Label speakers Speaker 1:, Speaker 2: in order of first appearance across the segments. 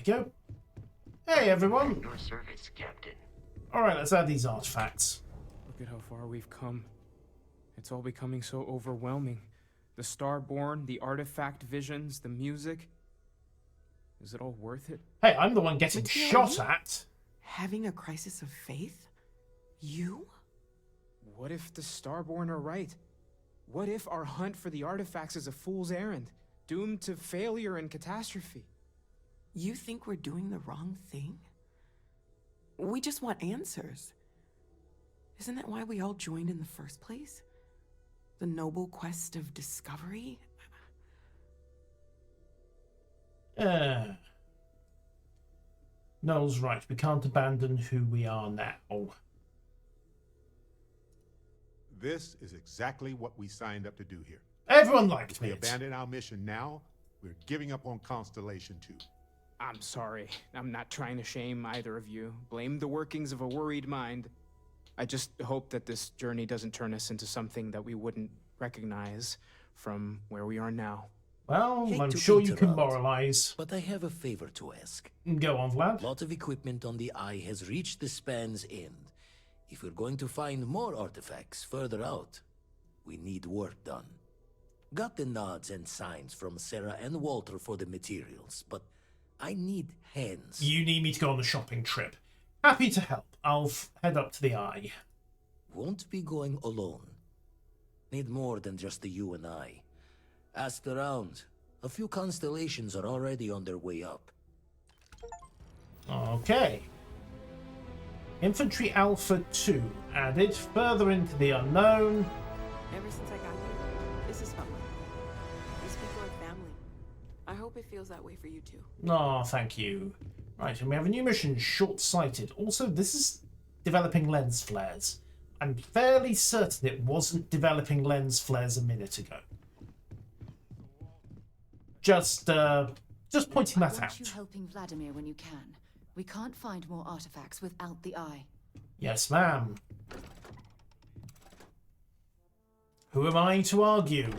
Speaker 1: we go. Hey, everyone.
Speaker 2: Your service, Captain.
Speaker 1: Alright, let's add these artifacts.
Speaker 3: Look at how far we've come. It's all becoming so overwhelming. The Starborn, the artifact visions, the music. Is it all worth it?
Speaker 1: Hey, I'm the one getting shot at.
Speaker 4: Having a crisis of faith? You?
Speaker 3: What if the Starborn are right? What if our hunt for the artifacts is a fool's errand, doomed to failure and catastrophe?
Speaker 4: You think we're doing the wrong thing? We just want answers. Isn't that why we all joined in the first place? The noble quest of discovery?
Speaker 1: Noel's right. We can't abandon who we are now.
Speaker 5: This is exactly what we signed up to do here.
Speaker 1: Everyone liked
Speaker 5: If we
Speaker 1: me.
Speaker 5: abandon our mission now, we're giving up on Constellation 2.
Speaker 3: I'm sorry. I'm not trying to shame either of you. Blame the workings of a worried mind. I just hope that this journey doesn't turn us into something that we wouldn't recognize from where we are now.
Speaker 1: Well,
Speaker 6: Hate
Speaker 1: I'm
Speaker 6: to
Speaker 1: sure you can
Speaker 6: interrupt,
Speaker 1: moralize.
Speaker 6: But I have a favor to ask.
Speaker 1: Go on, Vlad.
Speaker 6: A lot of equipment on the Eye has reached the span's end. If we're going to find more artifacts further out, we need work done. Got the nods and signs from Sarah and Walter for the materials, but I need hands.
Speaker 1: You need me to go on the shopping trip. Happy to help. I'll head up to the Eye.
Speaker 6: Won't be going alone. Need more than just the you and I. Asked around. A few constellations are already on their way up.
Speaker 1: Okay. Infantry Alpha 2 added further into the unknown.
Speaker 4: Ever since I got here, this has felt like home. These people are family. I hope it feels that way for you too.
Speaker 1: Oh, thank you. Right, and we have a new mission, Short-Sighted. Also, this is developing lens flares. I'm fairly certain it wasn't developing lens flares a minute ago. Just pointing that
Speaker 7: I want
Speaker 1: out.
Speaker 7: you helping Vladimir when you can. We can't find more artifacts without the Eye.
Speaker 1: Yes, ma'am. Who am I to argue?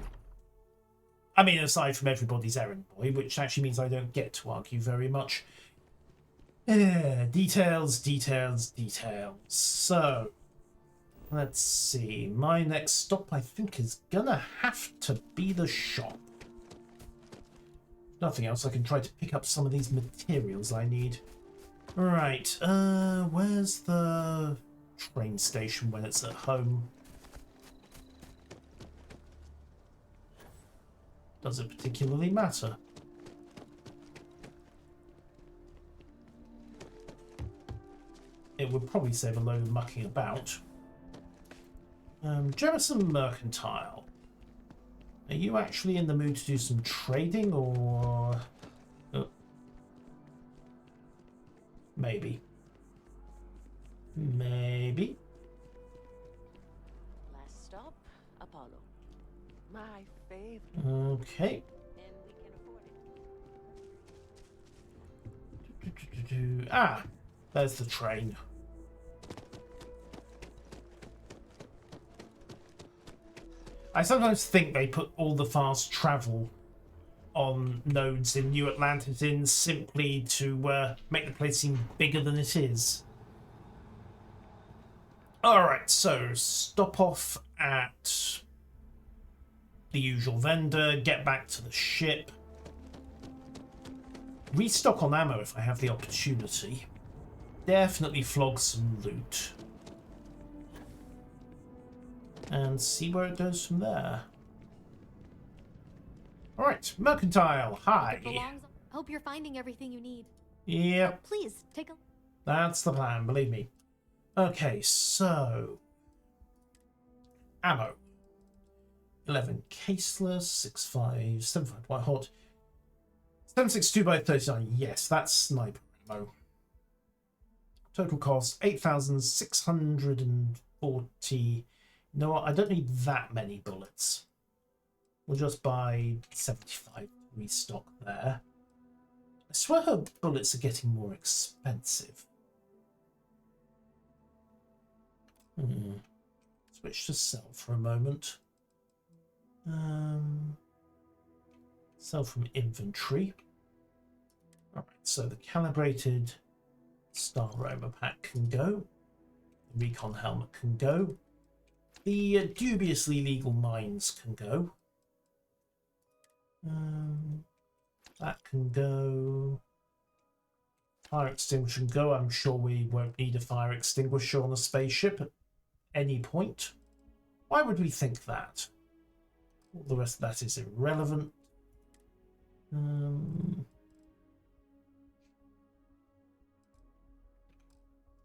Speaker 1: I mean, aside from everybody's errand boy, which actually means I don't get to argue very much. Details, details, details. So, let's see. My next stop, I think, is gonna have to be the shop. Nothing else, I can try to pick up some of these materials I need. Right, where's the train station when it's at home? Does it particularly matter? It would probably save a load of mucking about. Jemison Mercantile. Are you actually in the mood to do some trading, or... Maybe. Maybe.
Speaker 8: Last stop, Apollo. My favorite.
Speaker 1: Okay.
Speaker 8: And we can afford it.
Speaker 1: Ah, there's the train. I sometimes think they put all the fast travel on nodes in New Atlantis in simply to make the place seem bigger than it is. Alright, so stop off at the usual vendor, get back to the ship. Restock on ammo if I have the opportunity. Definitely flog some loot. And see where it goes from there. Alright, Mercantile, hi.
Speaker 9: Hope you're finding everything you need.
Speaker 1: Yep,
Speaker 9: Please, take a...
Speaker 1: that's the plan, believe me. Okay, so... Ammo. 11 caseless, 6.5, 7.5 white hot. 7.62 by 39, yes, that's sniper ammo. Total cost, 8,640. You know what, I don't need that many bullets. We'll just buy 75 restock there. I swear her bullets are getting more expensive. Switch to sell for a moment. Sell from inventory. Alright, So the calibrated Star Roamer pack can go. The recon helmet can go. The dubiously legal mines can go. That can go. Fire extinguisher can go. I'm sure we won't need a fire extinguisher on a spaceship at any point. Why would we think that? All the rest of that is irrelevant.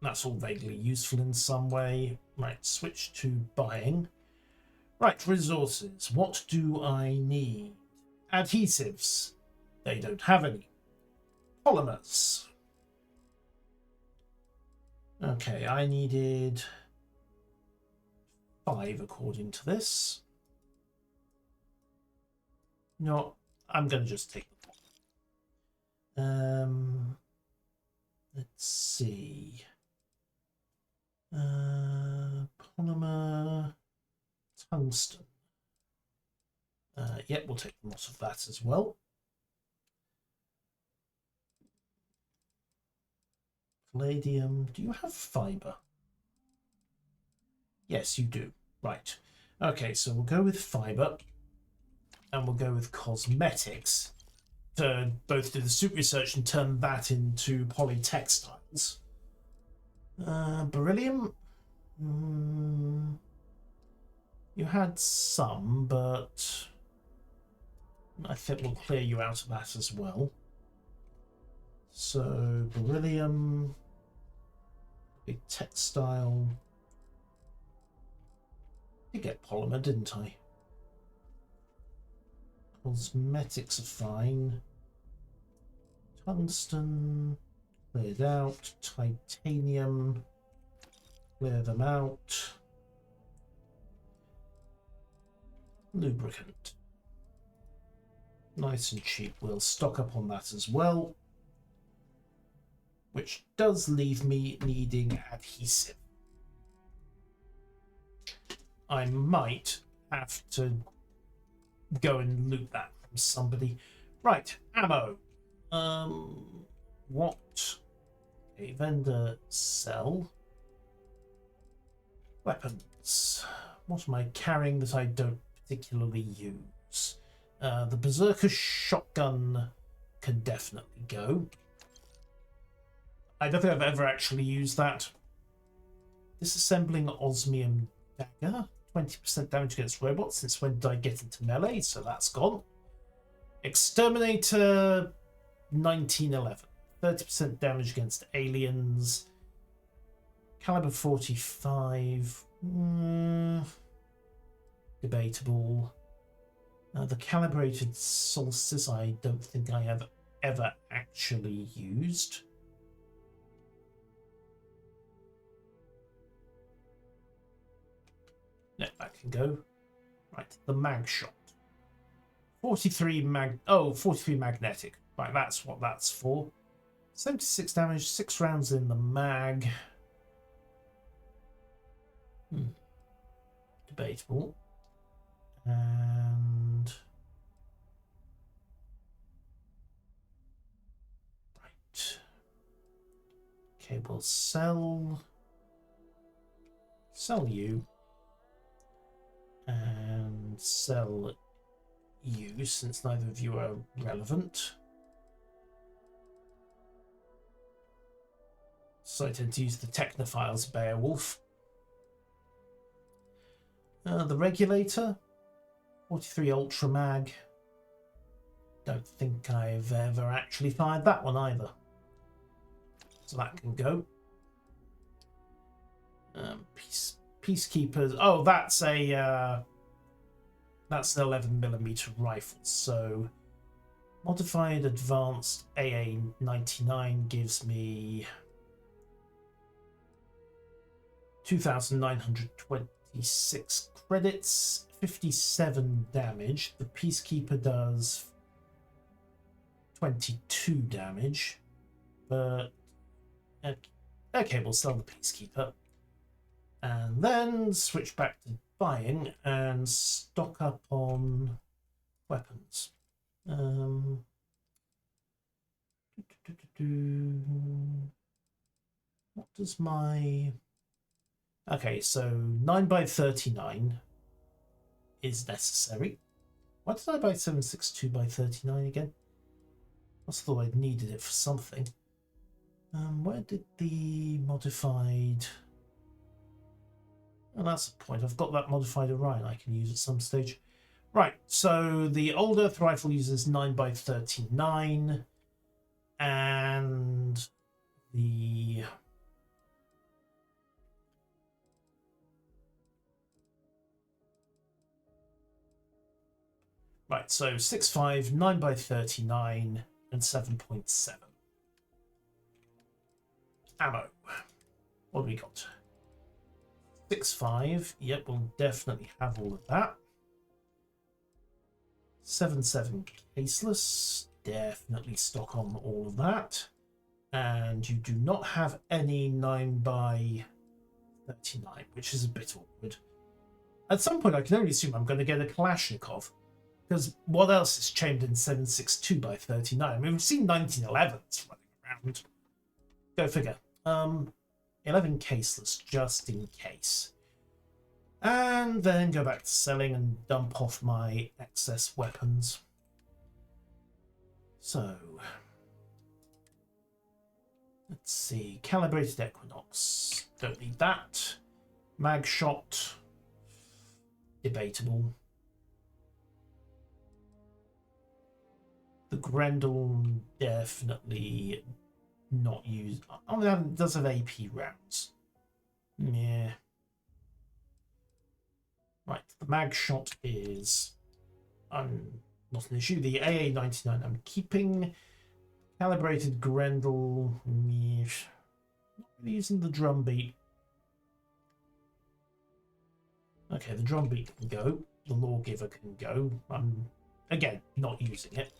Speaker 1: That's all vaguely useful in some way. Right, switch to buying. Right, resources. What do I need? Adhesives. They don't have any. Polymers. Okay, I needed 5 according to this. No, I'm going to just take them. Let's see. Polymer, tungsten. Yep, we'll take a lot of that as well. Palladium. Do you have fiber? Yes, you do. Right. Okay, so we'll go with fiber. And we'll go with cosmetics to both do the suit research and turn that into polytextiles. Beryllium. You had some, but I think we'll clear you out of that as well. So beryllium, big textile. You get polymer, didn't I? Cosmetics are fine. Tungsten, cleared out. Titanium, clear them out. Lubricant. Nice and cheap. We'll stock up on that as well. Which does leave me needing adhesive. I might have to go and loot that from somebody. Right, ammo. What? A vendor sell. Weapons. What am I carrying that I don't particularly use? The Berserker shotgun can definitely go. I don't think I've ever actually used that. Disassembling osmium dagger. 20% damage against robots. Since when did I get into melee? So that's gone. Exterminator 1911. 30% damage against aliens. Caliber 45. Debatable. The calibrated solstice I don't think I have ever actually used. No, that can go. Right, the mag shot. 43 magnetic. Right, that's what that's for. 76 damage, 6 rounds in the mag. Debatable. And right. Okay, we'll sell you. And sell you, since neither of you are relevant. So I tend to use the Technophiles Beowulf. The Regulator, 43 Ultra Mag. Don't think I've ever actually fired that one either. So that can go. Peacekeepers. Oh, that's an 11mm rifle. So modified advanced AA-99 gives me 2,926 credits, 57 damage. The Peacekeeper does 22 damage, but okay, we'll sell the Peacekeeper. And then switch back to buying and stock up on weapons. What does my... Okay, so 9 by 39 is necessary. Why did I buy 762 by 39 again? I must have thought I'd needed it for something. Where did the modified... Oh, that's the point. I've got that modified Orion I can use at some stage. Right, so the old Earth rifle uses 9 by 39 and the... Right, so 6.5, 9 by 39 and 7.7. Ammo. What do we got? 6.5. Yep, we'll definitely have all of that. 7.7 caseless. Definitely stock on all of that. And you do not have any 9 by 39, which is a bit awkward. At some point, I can only assume I'm going to get a Kalashnikov. Because what else is chained in 7.62 by 39? I mean, we've seen 1911s running around. Go figure. 11 caseless, just in case. And then go back to selling and dump off my excess weapons. So, let's see. Calibrated Equinox. Don't need that. Mag shot. Debatable. The Grendel definitely not used. On the other hand, it does have AP rounds. Yeah. Right, the mag shot is not an issue. The AA-99 I'm keeping. Calibrated Grendel. Meh. Not really using the drum beat. Okay, the drum beat can go. The lawgiver can go. I'm, again, not using it.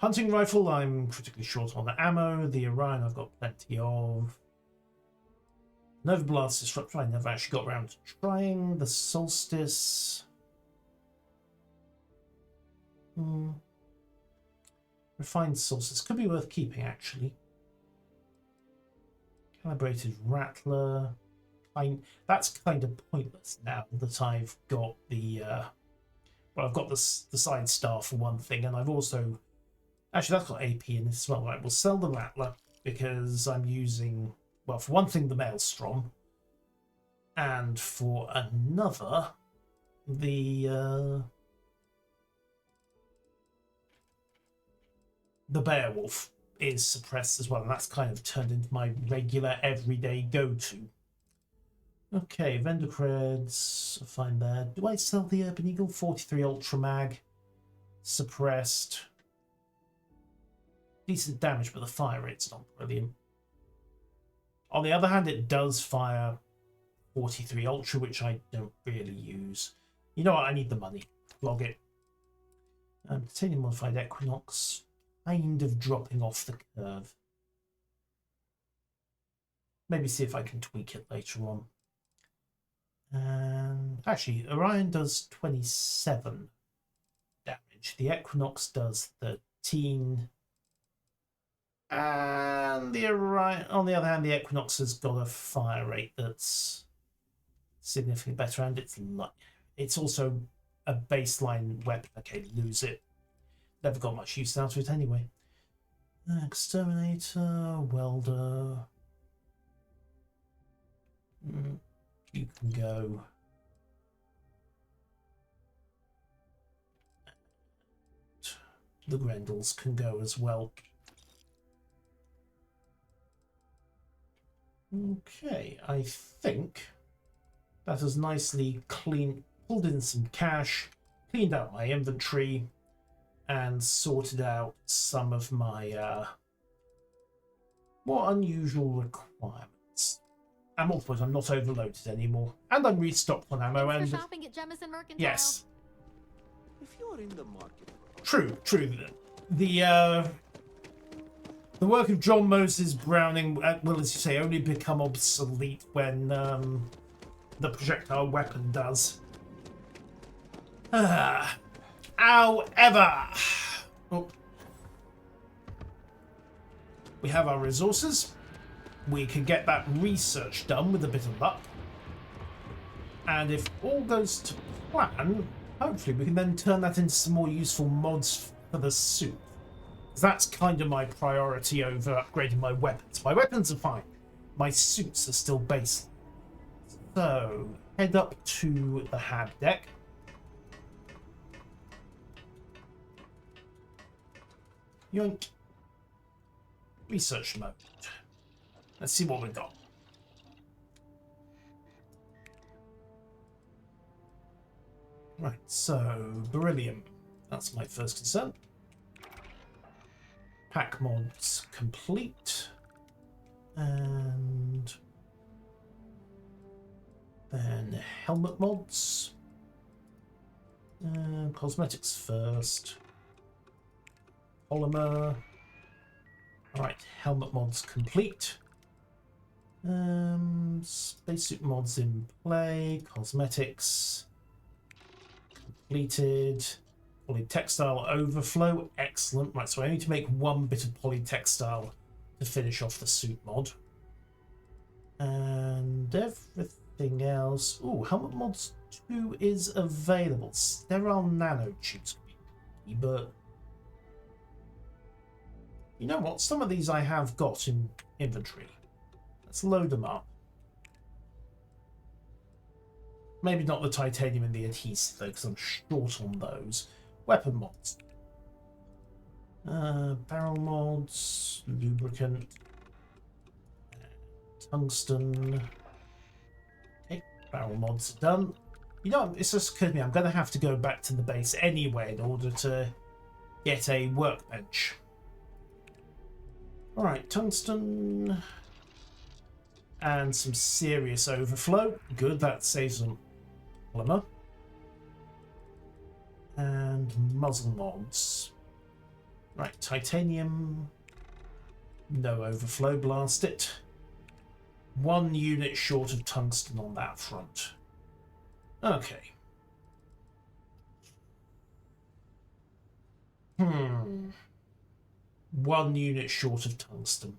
Speaker 1: Hunting rifle, I'm critically short on the ammo. The Orion, I've got plenty of. Nova Blast Disruptor, I never actually got around to trying. The Solstice. Refined Solstice could be worth keeping, actually. Calibrated Rattler. That's kind of pointless now that I've got the... well, I've got the side star for one thing, and I've also... Actually, that's got AP in it as well. Right, we'll sell the Rattler because I'm using, well, for one thing, the Maelstrom, and for another, the Beowulf is suppressed as well, and that's kind of turned into my regular everyday go-to. Okay, vendor creds, fine there. Do I sell the Urban Eagle? 43 Ultra Mag, suppressed. Decent damage, but the fire rate's not brilliant. On the other hand, it does fire 43 Ultra, which I don't really use. You know what? I need the money. Log it. Titanium Modified Equinox. Kind of dropping off the curve. Maybe see if I can tweak it later on. Actually, Orion does 27 damage. The Equinox does 13. And the Orion, on the other hand, the Equinox has got a fire rate that's significantly better, and it's also a baseline weapon. Okay, lose it. Never got much use out of it anyway. Exterminator, welder. You can go. The Grendels can go as well. Okay, I think that has nicely pulled in some cash, cleaned out my inventory, and sorted out some of my more unusual requirements. And more point, I'm not overloaded anymore, and I'm restocked on ammo.
Speaker 9: Thanks
Speaker 1: And
Speaker 9: for shopping at Jemison Mercantile.
Speaker 1: yes,
Speaker 6: If you're in the market,
Speaker 1: true. The work of John Moses Browning will, as you say, only become obsolete when the projectile weapon does. However, We have our resources. We can get that research done with a bit of luck. And if all goes to plan, hopefully we can then turn that into some more useful mods for the suit. Because that's kind of my priority over upgrading my weapons. My weapons are fine. My suits are still baseline. So, head up to the HAB deck. Yoink. Research mode. Let's see what we've got. Right, so beryllium. That's my first concern. Pack mods complete. And then helmet mods. Cosmetics first. Polymer. Alright, helmet mods complete. Spacesuit mods in play. Cosmetics completed. Polytextile overflow. Excellent. Right, so I need to make one bit of polytextile to finish off the suit mod. And everything else. Ooh, helmet mods 2 is available. Sterile nanotubes could be, but you know what? Some of these I have got in inventory. Let's load them up. Maybe not the titanium and the adhesive though, because I'm short on those. Weapon mods. Barrel mods, lubricant, tungsten. Okay, barrel mods are done. You know, it's just occurred to me, I'm going to have to go back to the base anyway in order to get a workbench. Alright, tungsten. And some serious overflow. Good, that saves on polymer. And muzzle mods. Right, titanium. No overflow, blast it. 1 unit short of tungsten on that front. Okay. 1 unit short of tungsten.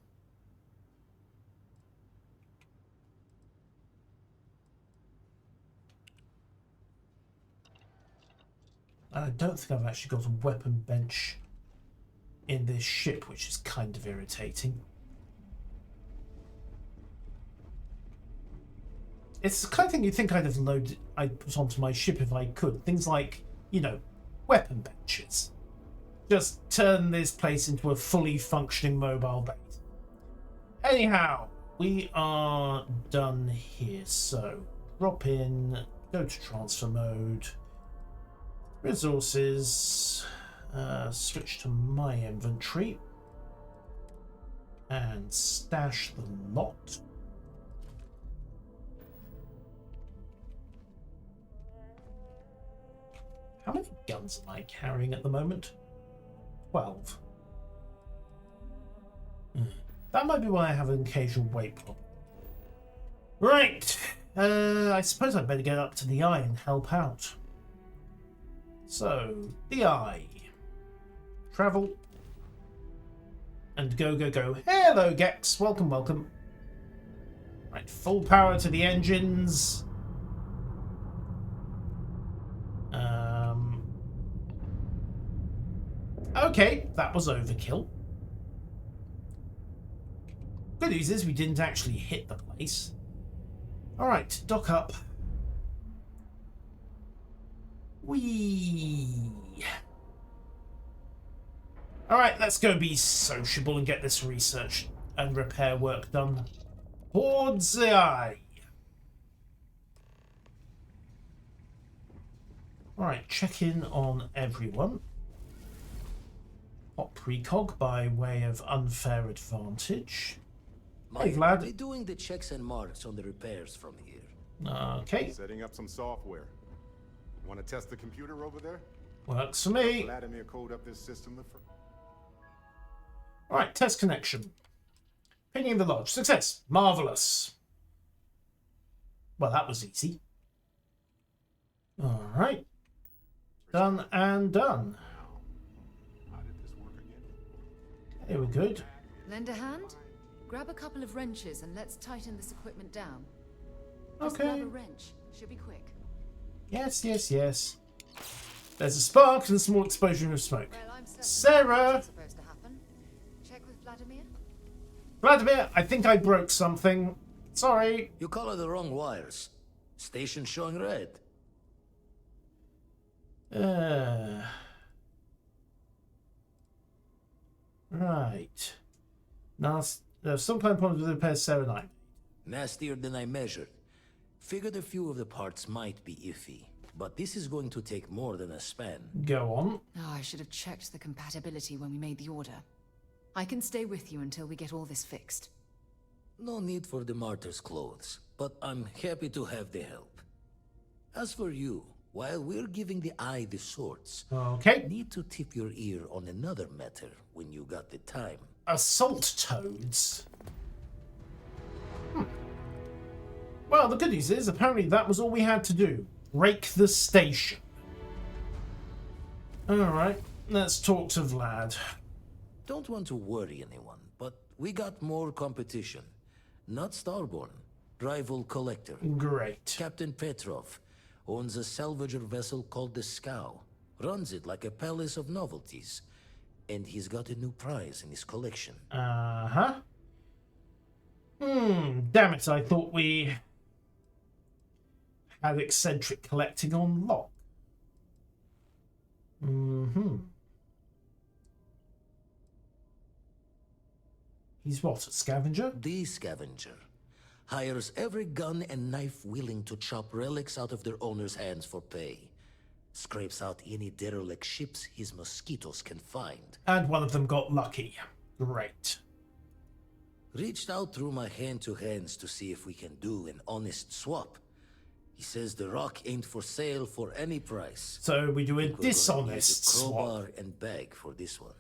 Speaker 1: I don't think I've actually got a weapon bench in this ship, which is kind of irritating. It's the kind of thing you'd think I'd put onto my ship if I could. Things like, you know, weapon benches. Just turn this place into a fully functioning mobile base. Anyhow, we are done here. So, drop in, go to transfer mode, resources, switch to my inventory, and stash the lot. How many guns am I carrying at the moment? 12. That might be why I have an occasional weight problem. Right. I suppose I'd better get up to the Eye and help out. So, the Eye. Travel. And go, go, go. Hello, Gex. Welcome, welcome. Right, full power to the engines. Okay, that was overkill. Good news is we didn't actually hit the place. Alright, dock up. Whee! Alright, let's go be sociable and get this research and repair work done. Towards the Eye. Alright, check in on everyone. Pop precog by way of unfair advantage. Hey, Vlad.
Speaker 6: We're doing the checks and marks on the repairs from here.
Speaker 1: Okay,
Speaker 5: Setting up some software. Want to test the computer over there?
Speaker 1: works for me.
Speaker 5: Vladimir code up this system the first.
Speaker 1: Alright, test connection. Pinging the lodge. Success. Marvellous. Well, that was easy. Alright. Done and done.
Speaker 5: How did this work again?
Speaker 1: Here we're good.
Speaker 7: Lend a hand? Grab a couple of wrenches and let's tighten this equipment down. Just
Speaker 1: Okay.
Speaker 7: grab a wrench. Should be quick.
Speaker 1: Yes, yes, yes. There's a spark and a small explosion of smoke.
Speaker 7: Well, I'm certain
Speaker 1: Sarah!
Speaker 7: that's supposed to happen. Check with Vladimir.
Speaker 1: Vladimir, I think I broke something. Sorry.
Speaker 6: You color the wrong wires. Station showing red.
Speaker 1: Right. Now, there's some kind of problems with the repair Sarah and I.
Speaker 6: Nastier than I measured. Figured a few of the parts might be iffy, but this is going to take more than a span.
Speaker 1: Go on.
Speaker 7: Oh, I should have checked the compatibility when we made the order. I can stay with you until we get all this fixed.
Speaker 6: No need for the martyr's clothes, but I'm happy to have the help. As for you, while we're giving the eye the sorts,
Speaker 1: Okay.
Speaker 6: need to tip your ear on another matter when you got the time.
Speaker 1: Assault toads. Well, the good news is, apparently that was all we had to do. Rake the station. Alright, let's talk to Vlad.
Speaker 6: Don't want to worry anyone, but we got more competition. Not Starborn, rival collector.
Speaker 1: Great.
Speaker 6: Captain Petrov owns a salvager vessel called the Scow. Runs it like a palace of novelties. And he's got a new prize in his collection.
Speaker 1: Uh-huh. Damn it, I thought we had eccentric collecting on lock. He's what, a scavenger?
Speaker 6: The Scavenger hires every gun and knife willing to chop relics out of their owner's hands for pay. Scrapes out any derelict ships his mosquitoes can find.
Speaker 1: And one of them got lucky. Great.
Speaker 6: Reached out through my hand-to-hands to see if we can do an honest swap. He says the rock ain't for sale for any price.
Speaker 1: So we do a
Speaker 6: We're gonna use
Speaker 1: dishonest
Speaker 6: a
Speaker 1: swap.
Speaker 6: crowbar and bag for this one.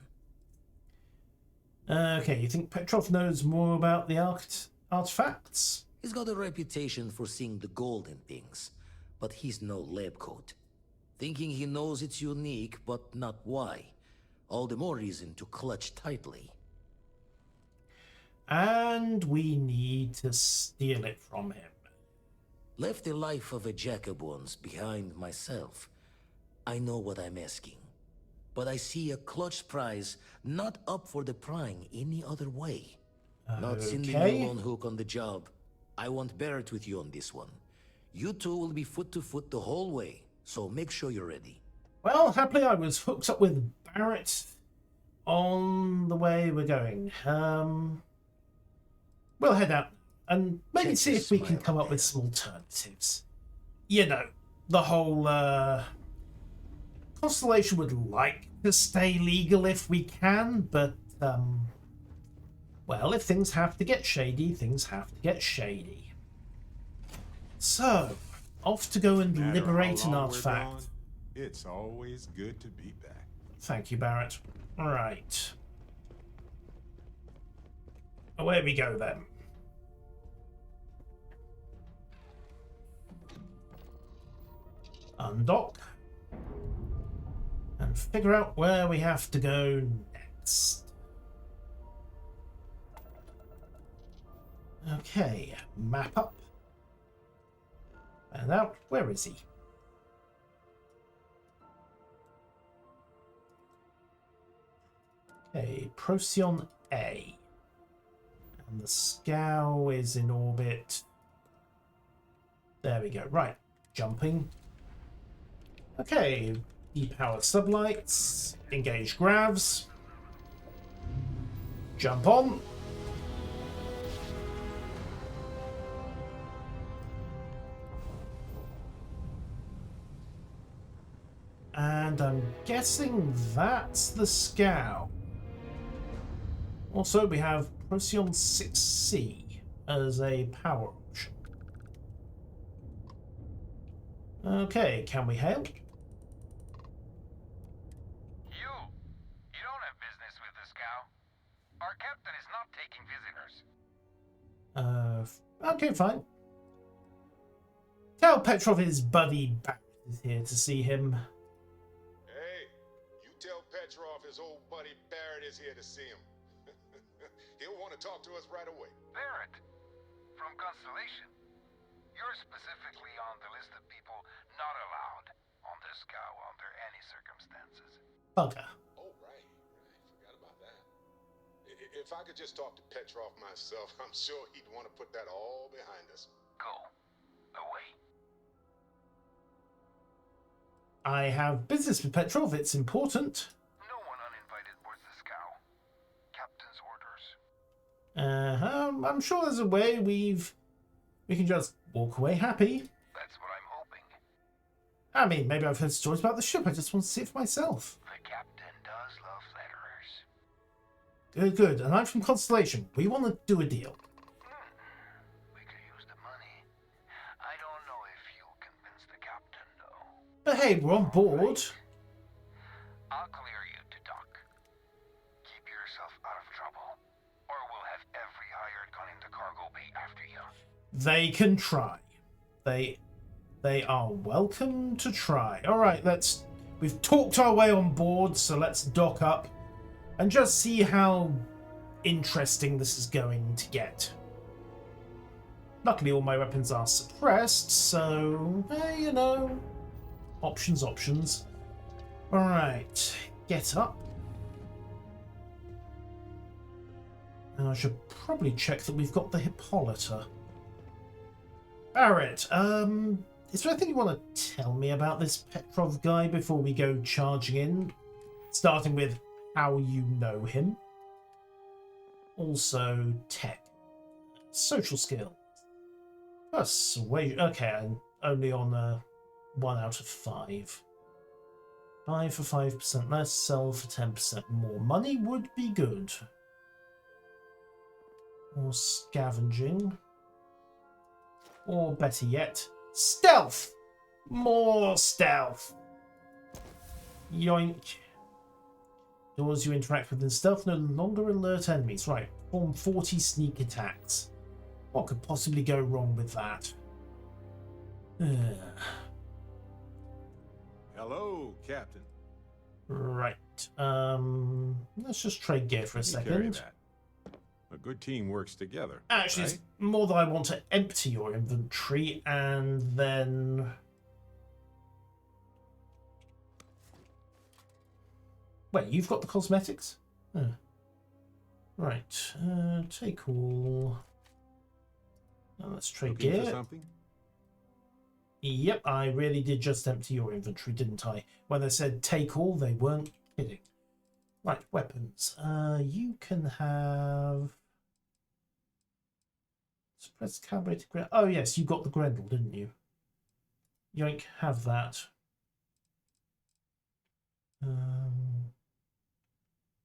Speaker 1: Okay, you think Petrov knows more about the artifacts?
Speaker 6: He's got a reputation for seeing the gold in things, but he's no lab coat. Thinking he knows it's unique, but not why. All the more reason to clutch tightly.
Speaker 1: And we need to steal it from him.
Speaker 6: Left the life of a Jacobons behind myself. I know what I'm asking. But I see a clutch prize not up for the prying any other way. Not sending
Speaker 1: Okay.
Speaker 6: you on hook on the job. I want Barrett with you on this one. You two will be foot to foot the whole way, so make sure you're ready.
Speaker 1: Well, happily I was hooked up with Barrett on the way we're going. We'll head out and maybe
Speaker 6: Check
Speaker 1: see
Speaker 6: your
Speaker 1: if we can
Speaker 6: smile
Speaker 1: come
Speaker 6: on
Speaker 1: up with
Speaker 6: there.
Speaker 1: some alternatives. You know, the whole Constellation would like to stay legal if we can, but well, if things have to get shady, things have to get shady. So, off to go and
Speaker 5: No matter
Speaker 1: liberate
Speaker 5: how
Speaker 1: an
Speaker 5: long we're
Speaker 1: artifact.
Speaker 5: gone, it's always good to be back.
Speaker 1: Thank you, Barrett. Right. Away we go then. Undock. And figure out where we have to go next. Okay, map up. And out. Where is he? Okay, Procyon A. And the Scow is in orbit. There we go. Right, jumping. Okay, depower sublights. Engage gravs. Jump on. And I'm guessing that's the Scow. Also, we have Procyon 6C as a power option. Okay, can we hail?
Speaker 2: You don't have business with the Scow. Our captain is not taking visitors.
Speaker 1: Okay, fine. Tell Petrov his buddy Barrett is here to see him.
Speaker 5: Hey, you tell Petrov his old buddy Barrett is here to see him. He'll want to talk to us right away.
Speaker 2: Barrett, from Constellation. You're specifically on the list of people not allowed on the scow under any circumstances.
Speaker 1: Bugger.
Speaker 5: Oh, right. Forgot about that. If I could just talk to Petrov myself, I'm sure he'd want to put that all behind us.
Speaker 2: Go. Away.
Speaker 1: I have business with Petrov. It's important.
Speaker 2: No one uninvited boards the scow. Captain's orders.
Speaker 1: I'm sure there's a way we can just walk away happy.
Speaker 2: That's what I'm hoping.
Speaker 1: I mean, maybe I've heard stories about the ship. I just want to see it for myself.
Speaker 2: The captain does love letterers.
Speaker 1: Good, good. And I'm from Constellation. We want to do a deal.
Speaker 2: We could use the money. I don't know if you'll convince the captain, though.
Speaker 1: But hey, we're on board.
Speaker 2: I'll clear you to dock. Keep yourself out of trouble, or we'll have every hired gun in the cargo bay after you.
Speaker 1: They can try. They are welcome to try. All right, we've talked our way on board, so let's dock up and just see how interesting this is going to get. Luckily, all my weapons are suppressed, so, you know, options. All right, get up. And I should probably check that we've got the Hippolyta. Barrett, is there anything you want to tell me about this Petrov guy before we go charging in? Starting with how you know him. Also, tech. Social skill. Persuasion. Okay, and only on 1 out of 5. Buy for 5% less, sell for 10% more. Money would be good. Or scavenging. Or better yet, stealth! More stealth! Yoink. Doors you interact with in stealth no longer alert enemies. Right, perform 40 sneak attacks. What could possibly go wrong with that?
Speaker 5: Hello, Captain.
Speaker 1: Right. Let's just trade gear for a
Speaker 5: You carry
Speaker 1: second.
Speaker 5: that. A good team works together.
Speaker 1: Actually,
Speaker 5: right?
Speaker 1: it's more that I want to empty your inventory and then... Wait, you've got the cosmetics? Oh. Right. Take all. Let's trade
Speaker 5: Looking for
Speaker 1: gear.
Speaker 5: something?
Speaker 1: Yep, I really did just empty your inventory, didn't I? When they said take all, they weren't kidding. Right, weapons. You can have... Suppressed calibrated Grendel. Oh yes, you got the Grendel, didn't you? Yoink, have that.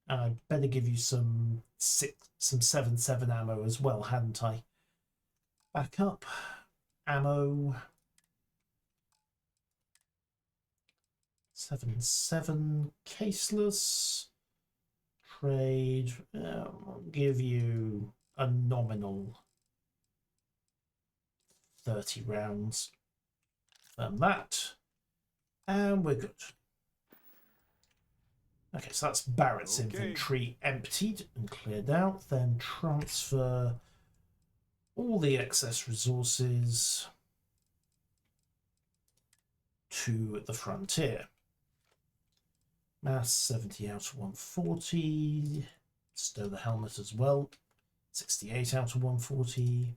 Speaker 1: I'd better give you some 7.7 ammo as well, hadn't I? Back up. Ammo. 7.7 caseless. Trade. I'll give you a nominal 30 rounds. And that. And we're good. Okay, so that's Barrett's inventory emptied and cleared out. Then transfer all the excess resources to the frontier. Mass 70 out of 140. Stow the helmet as well. 68 out of 140.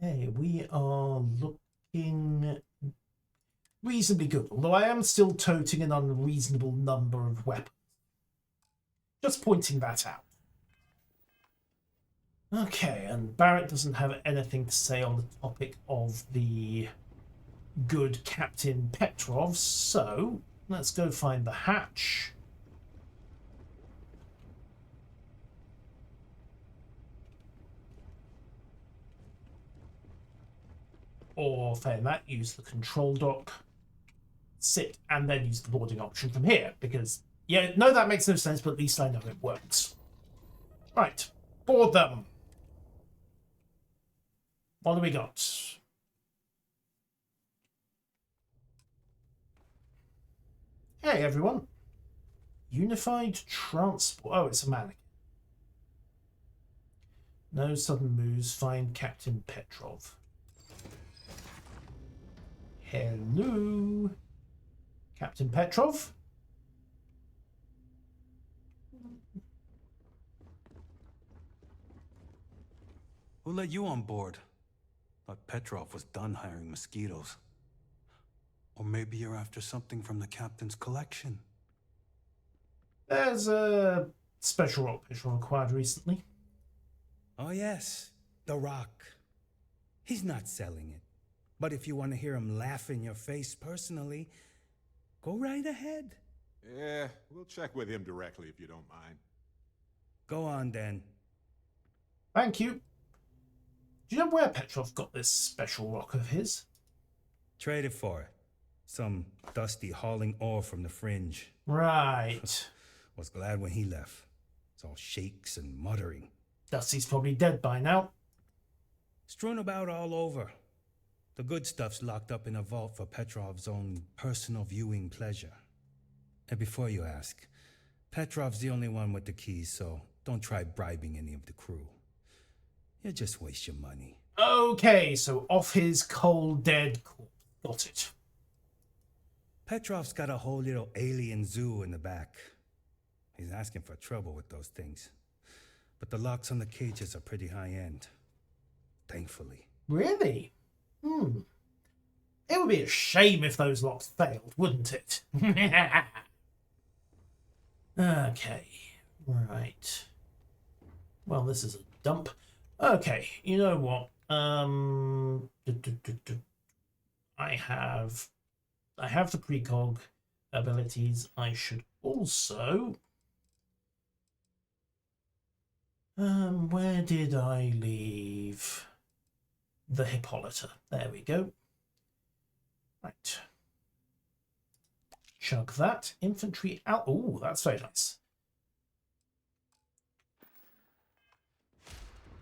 Speaker 1: Okay, we are looking reasonably good, although I am still toting an unreasonable number of weapons. Just pointing that out. Okay, and Barrett doesn't have anything to say on the topic of the good Captain Petrov, so let's go find the hatch. Or, failing that, use the control dock, sit, and then use the boarding option from here, because, yeah, no, that makes no sense, but at least I know it works. Right, board them. What do we got? Hey, everyone. Unified transport. Oh, it's a mannequin. No sudden moves. Find Captain Petrov. Hello, Captain Petrov.
Speaker 10: Who let you on board? Thought Petrov was done hiring mosquitoes. Or maybe you're after something from the captain's collection.
Speaker 1: There's a special rock Petrov acquired recently.
Speaker 11: Oh yes, the rock. He's not selling it. But if you want to hear him laugh in your face personally, go right ahead.
Speaker 5: Yeah, we'll check with him directly if you don't mind.
Speaker 11: Go on then.
Speaker 1: Thank you. Do you know where Petrov got this special rock of his?
Speaker 11: Trade it for it. Some dusty hauling ore from the fringe.
Speaker 1: Right.
Speaker 11: Was glad when he left. It's all shakes and muttering.
Speaker 1: Dusty's probably dead by now.
Speaker 11: Strewn about all over. The good stuff's locked up in a vault for Petrov's own personal viewing pleasure. And before you ask, Petrov's the only one with the keys, so don't try bribing any of the crew. You'll just waste your money.
Speaker 1: Okay, so off his cold dead corpse. Got it.
Speaker 11: Petrov's got a whole little alien zoo in the back. He's asking for trouble with those things. But the locks on the cages are pretty high-end. Thankfully.
Speaker 1: Really? It would be a shame if those locks failed, wouldn't it? Okay, right. Well, this is a dump. Okay, you know what? I have the precog abilities. I should also. Where did I leave the Hippolyta? There we go. Right. Chug that. Infantry out. Oh, that's very nice.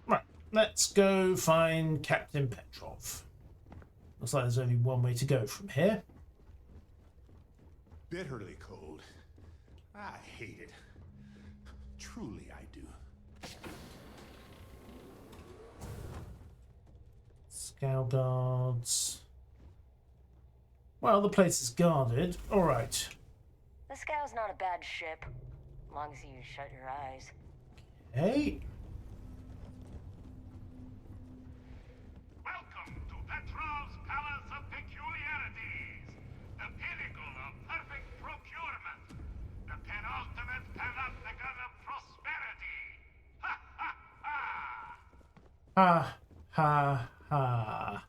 Speaker 1: Right. Let's go find Captain Petrov. Looks like there's only one way to go from here.
Speaker 5: Bitterly cold. I hate it. Truly, I do.
Speaker 1: Scout guards. Well, the place is guarded. All right.
Speaker 12: The Scow's not a bad ship, as long as you shut your eyes.
Speaker 1: Hey.
Speaker 2: Welcome to Petrov's Palace of Peculiarities, the pinnacle of perfect procurement, the penultimate panopticon of prosperity. Ha ha ha!
Speaker 1: Ha ha ha.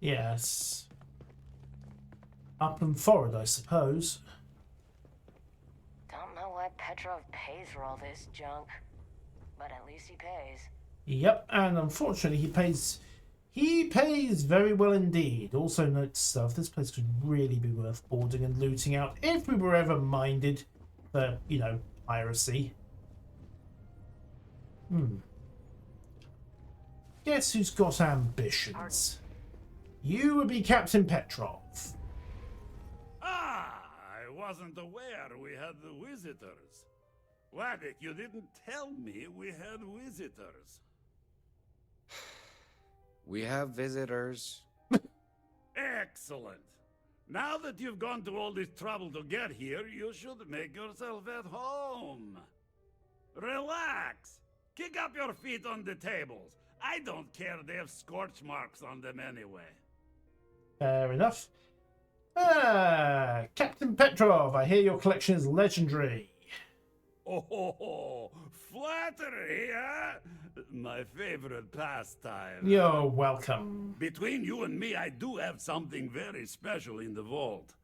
Speaker 1: Yes. Up and forward, I suppose.
Speaker 12: Don't know why Petrov pays for all this junk, but at least he pays.
Speaker 1: Yep, and unfortunately he pays very well indeed. Also note stuff, this place could really be worth boarding and looting out if we were ever minded for, you know, piracy. Guess who's got ambitions? You would be Captain Petrov.
Speaker 13: Ah, I wasn't aware we had the visitors. Waddick, you didn't tell me we had visitors.
Speaker 14: We have visitors.
Speaker 13: Excellent. Now that you've gone to all this trouble to get here, you should make yourself at home. Relax. Kick up your feet on the tables. I don't care they have scorch marks on them anyway.
Speaker 1: Fair enough. Captain Petrov, I hear your collection is legendary.
Speaker 13: Oh, flattery, huh? My favorite pastime.
Speaker 1: You're welcome.
Speaker 13: Between you and me, I do have something very special in the vault.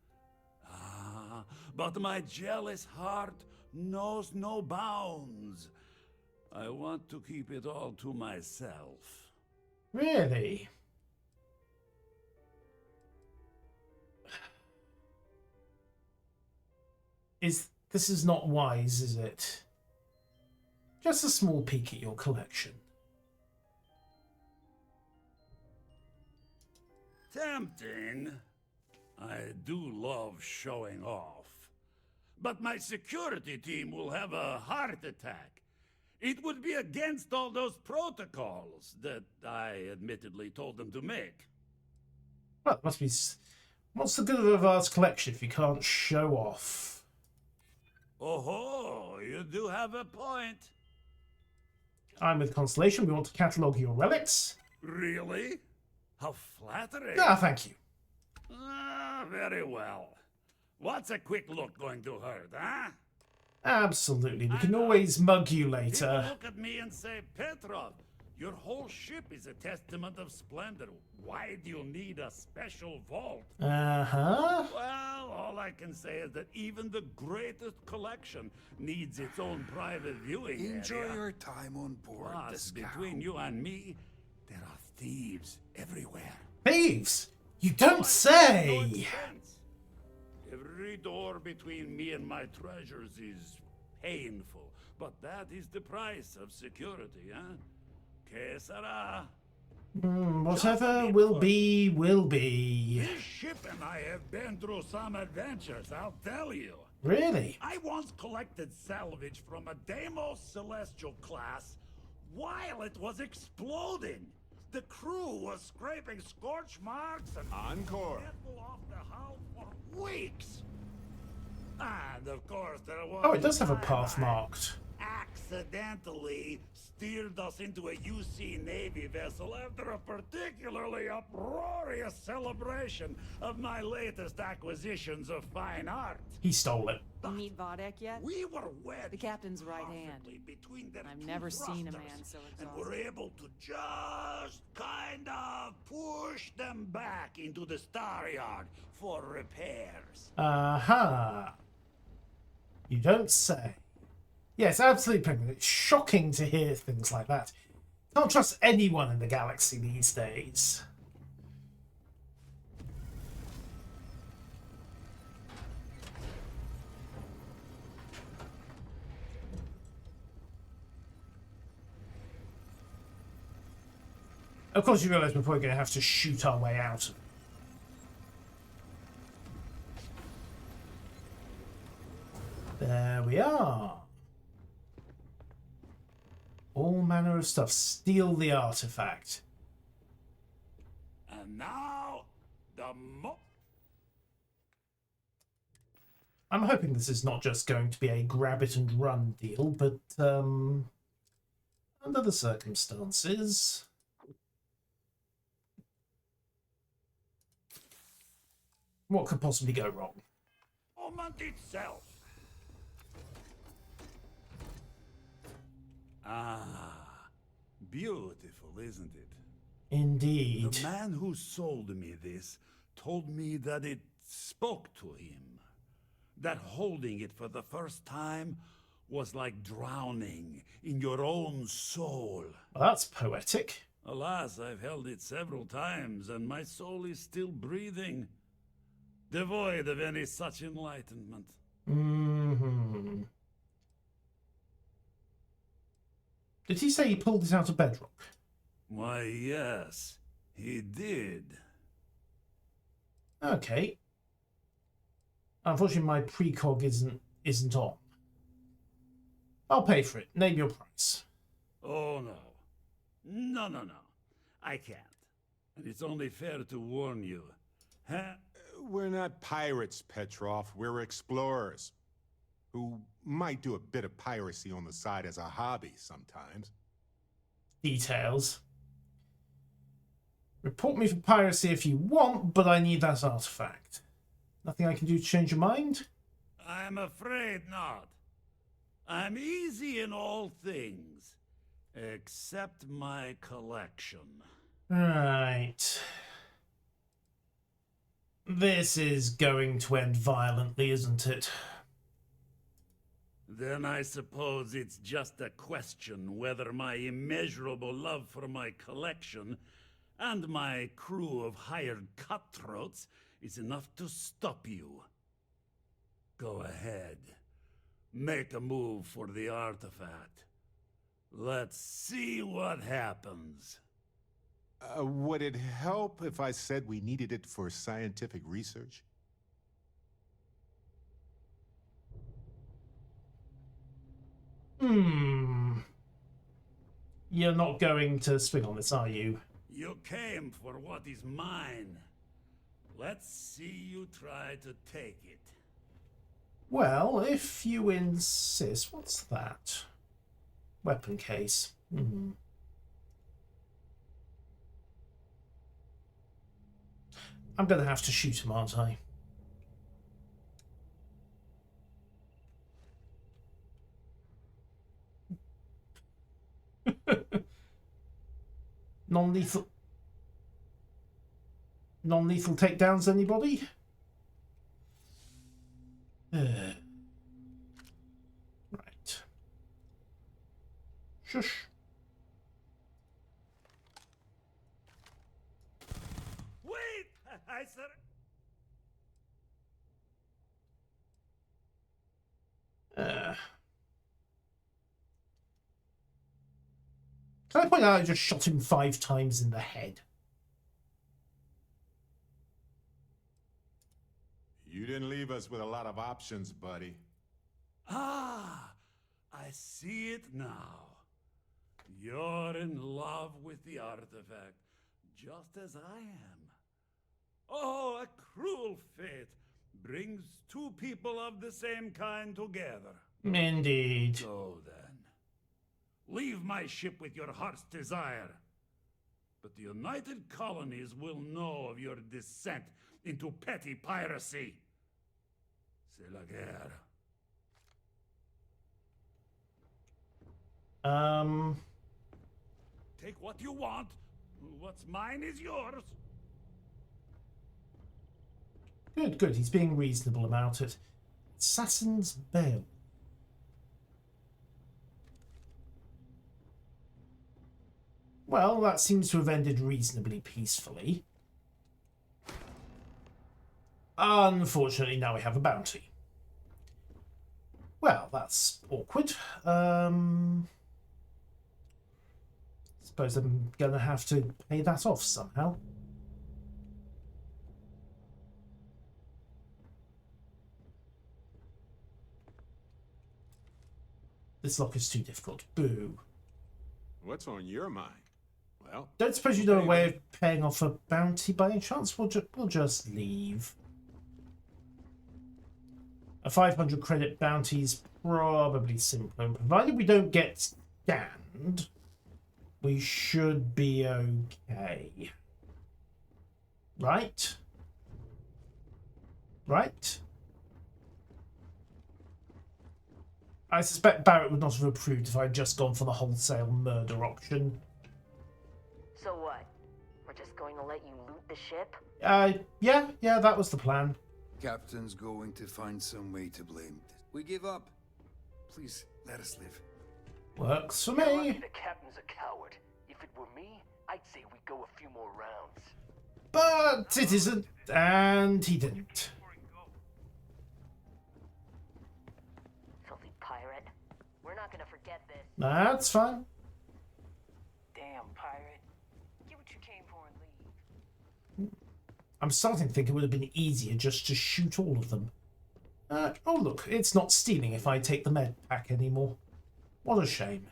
Speaker 13: Ah, but my jealous heart knows no bounds. I want to keep it all to myself.
Speaker 1: Really? This is not wise, is it? Just a small peek at your collection.
Speaker 13: Tempting. I do love showing off. but my security team will have a heart attack. It would be against all those protocols that I admittedly told them to make.
Speaker 1: Well, it must be. What's the good of a vast collection if you can't show off?
Speaker 13: Oh, you do have a point.
Speaker 1: I'm with Constellation. We want to catalogue your relics.
Speaker 13: Really? How flattering.
Speaker 1: Ah, thank you.
Speaker 13: Ah, very well. What's a quick look going to hurt, huh?
Speaker 1: Absolutely. We can always mug you
Speaker 13: People
Speaker 1: later.
Speaker 13: look at me and say, Petrov, your whole ship is a testament of splendor. Why do you need a special vault?
Speaker 1: Uh-huh.
Speaker 13: Well, all I can say is that even the greatest collection needs its own private viewing
Speaker 15: Enjoy
Speaker 13: area.
Speaker 15: your time on board the
Speaker 13: Plus,
Speaker 15: scow.
Speaker 13: between you and me, there are thieves everywhere.
Speaker 1: Thieves? You don't
Speaker 13: No
Speaker 1: say!
Speaker 13: expense. Every door between me and my treasures is painful, but that is the price of security, huh? Que sera?
Speaker 1: Whatever will be, will be.
Speaker 13: This ship and I have been through some adventures, I'll tell you.
Speaker 1: Really?
Speaker 13: I once collected salvage from a Deimos Celestial class while it was exploding. The crew was scraping scorch marks and
Speaker 15: Encore.
Speaker 13: metal off the hull for weeks. And of course there was...
Speaker 1: Oh, it does have a
Speaker 13: time
Speaker 1: path
Speaker 13: I
Speaker 1: marked.
Speaker 13: accidentally steered us into a UC Navy vessel after a particularly uproarious celebration of my latest acquisitions of fine art.
Speaker 1: He stole it.
Speaker 16: You meet Vodek yet?
Speaker 13: We were wedged
Speaker 16: The captain's right hand.
Speaker 13: between their
Speaker 16: I've
Speaker 13: two
Speaker 16: never seen a
Speaker 13: thrusters,
Speaker 16: man so
Speaker 13: and were
Speaker 16: exhausted.
Speaker 13: able to just kind of push them back into the star yard for repairs.
Speaker 1: Uh-huh. You don't say. Yes, absolutely, Penguin. It's shocking to hear things like that. Can't trust anyone in the galaxy these days. Of course, you realise we're probably going to have to shoot our way out of it. There we are. All manner of stuff. Steal the artifact.
Speaker 13: And now, the
Speaker 1: I'm hoping this is not just going to be a grab it and run deal, but under the circumstances... what could possibly go wrong?
Speaker 13: moment itself. Ah, beautiful, isn't it?
Speaker 1: Indeed.
Speaker 13: The man who sold me this told me that it spoke to him. That holding it for the first time was like drowning in your own soul.
Speaker 1: Well, that's poetic.
Speaker 13: Alas, I've held it several times, and my soul is still breathing, devoid of any such enlightenment.
Speaker 1: Mm-hmm. Did he say he pulled it out of bedrock?
Speaker 13: Why, yes, he did.
Speaker 1: Okay. Unfortunately, my precog isn't on. I'll pay for it. Name your price.
Speaker 13: Oh, no. No. I can't. And it's only fair to warn you. Huh?
Speaker 17: We're not pirates, Petrov. We're explorers. Who might do a bit of piracy on the side as a hobby sometimes.
Speaker 1: Details. Report me for piracy if you want, but I need that artifact. Nothing I can do to change your mind?
Speaker 13: I'm afraid not. I'm easy in all things, except my collection.
Speaker 1: Right. This is going to end violently, isn't it?
Speaker 13: Then I suppose it's just a question whether my immeasurable love for my collection and my crew of hired cutthroats is enough to stop you. Go ahead. Make a move for the artifact. Let's see what happens.
Speaker 17: Would it help if I said we needed it for scientific research?
Speaker 1: You're not going to swing on this, are you?
Speaker 13: You came for what is mine. Let's see you try to take it.
Speaker 1: Well, if you insist. What's that? Weapon case. I'm going to have to shoot him, aren't I? Non-lethal... Non-lethal takedowns, anybody? Right. Shush.
Speaker 13: Wait! I said...
Speaker 1: Can I point out I just shot him 5 times in the head?
Speaker 17: You didn't leave us with a lot of options, buddy.
Speaker 13: Ah, I see it now. You're in love with the artifact, just as I am. Oh, a cruel fate brings two people of the same kind together.
Speaker 1: Indeed.
Speaker 13: So then, leave my ship with your heart's desire. But the United Colonies will know of your descent into petty piracy. C'est la guerre. Take what you want. What's mine is yours.
Speaker 1: Good, good. He's being reasonable about it. Assassin's Bail. Well, that seems to have ended reasonably peacefully. Unfortunately, now we have a bounty. Well, that's awkward. Suppose I'm going to have to pay that off somehow. This lock is too difficult. Boo.
Speaker 17: What's on your mind? Well,
Speaker 1: Don't suppose you know a way of paying off a bounty by any chance? We'll just leave. A 500 credit bounty is probably simpler, and provided we don't get scanned, we should be okay. Right? Right? I suspect Barrett would not have approved if I'd just gone for the wholesale murder option.
Speaker 12: So what? We're just going to let you loot the ship?
Speaker 1: Yeah, that was the plan.
Speaker 15: Captain's going to find some way to blame. We give up. Please, let us live.
Speaker 1: Works for
Speaker 18: You're
Speaker 1: me.
Speaker 18: lucky the captain's a coward. If it were me, I'd say we go a few more rounds.
Speaker 1: But it isn't, and he didn't.
Speaker 12: Filthy pirate. We're not gonna forget this.
Speaker 1: That's fine.
Speaker 16: Damn pirate. Get what you came for and leave.
Speaker 1: I'm starting to think it would have been easier just to shoot all of them. Oh look, it's not stealing if I take the med pack anymore. What a shame.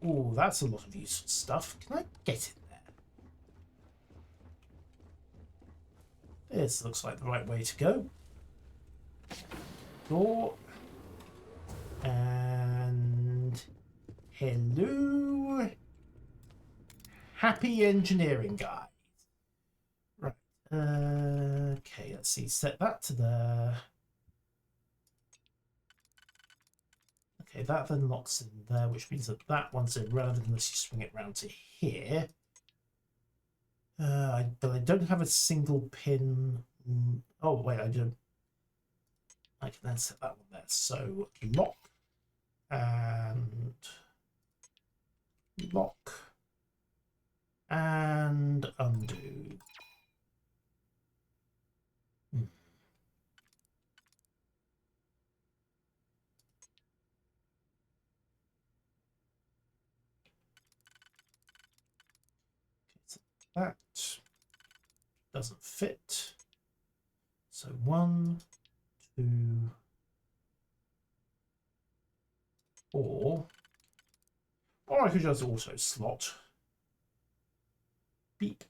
Speaker 1: Oh, that's a lot of useful stuff. Can I get in there? This looks like the right way to go. Door. And hello. Happy engineering, guys. Right. Okay, let's see. Set that to there. Okay, that then locks in there, which means that that one's irrelevant unless you swing it round to here. But I don't have a single pin. Oh, wait, I do. I can then set that one there. So lock and lock and undo. That doesn't fit. So 1, 2, 4. Or I could just auto slot. Beep.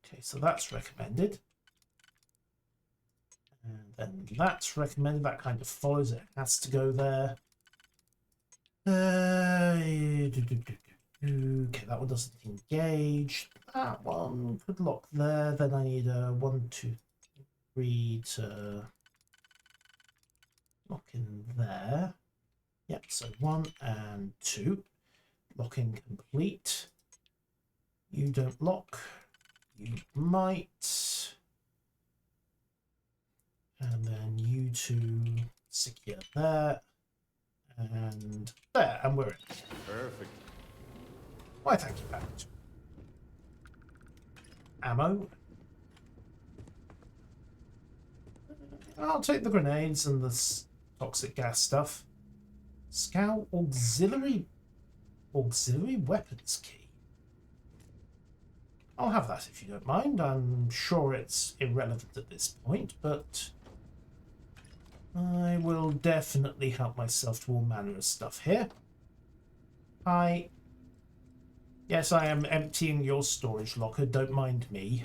Speaker 1: Okay, so that's recommended. And then that's recommended. That kind of follows. It has to go there. Okay, that one doesn't engage. That one could lock there. Then I need a 1, 2, 3 to lock in there. Yep, so 1 and 2. Locking complete. You don't lock. You might. And then you two secure there. And there, and we're in.
Speaker 17: Perfect.
Speaker 1: Why, thank you, Barrett. Ammo. I'll take the grenades and the toxic gas stuff. Scout auxiliary weapons key. I'll have that if you don't mind. I'm sure it's irrelevant at this point, but I will definitely help myself to all manner of stuff here. Hi. Yes, I am emptying your storage locker. Don't mind me.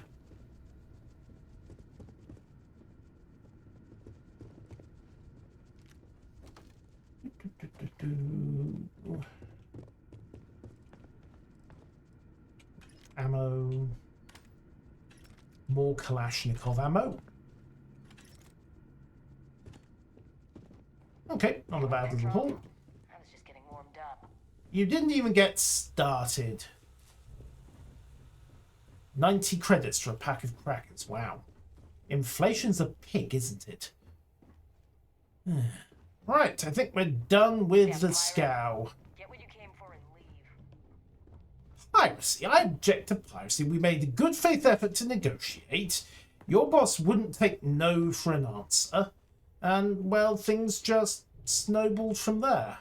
Speaker 1: Ammo. More Kalashnikov ammo. Okay, not a bad little haul.
Speaker 12: I was just getting warmed up.
Speaker 1: You didn't even get started. 90 credits for a pack of crackers. Wow. Inflation's a pig, isn't it? Right, I think we're done with the scow.
Speaker 12: Get what you came for and leave.
Speaker 1: Piracy. I object to piracy. We made a good faith effort to negotiate. Your boss wouldn't take no for an answer. And, well, things just snowballed from there.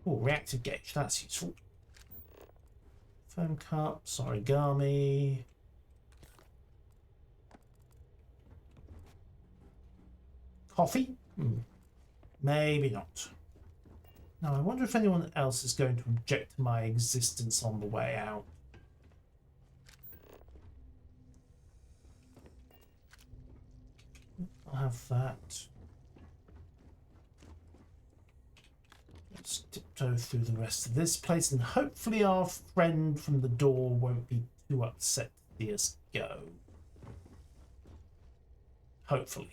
Speaker 1: Oh, reactive gauge. That's useful. Foam cups, origami. Coffee? Maybe not. Now, I wonder if anyone else is going to object to my existence on the way out. I'll have that. Let's tiptoe through the rest of this place, and hopefully our friend from the door won't be too upset to see us go. Hopefully.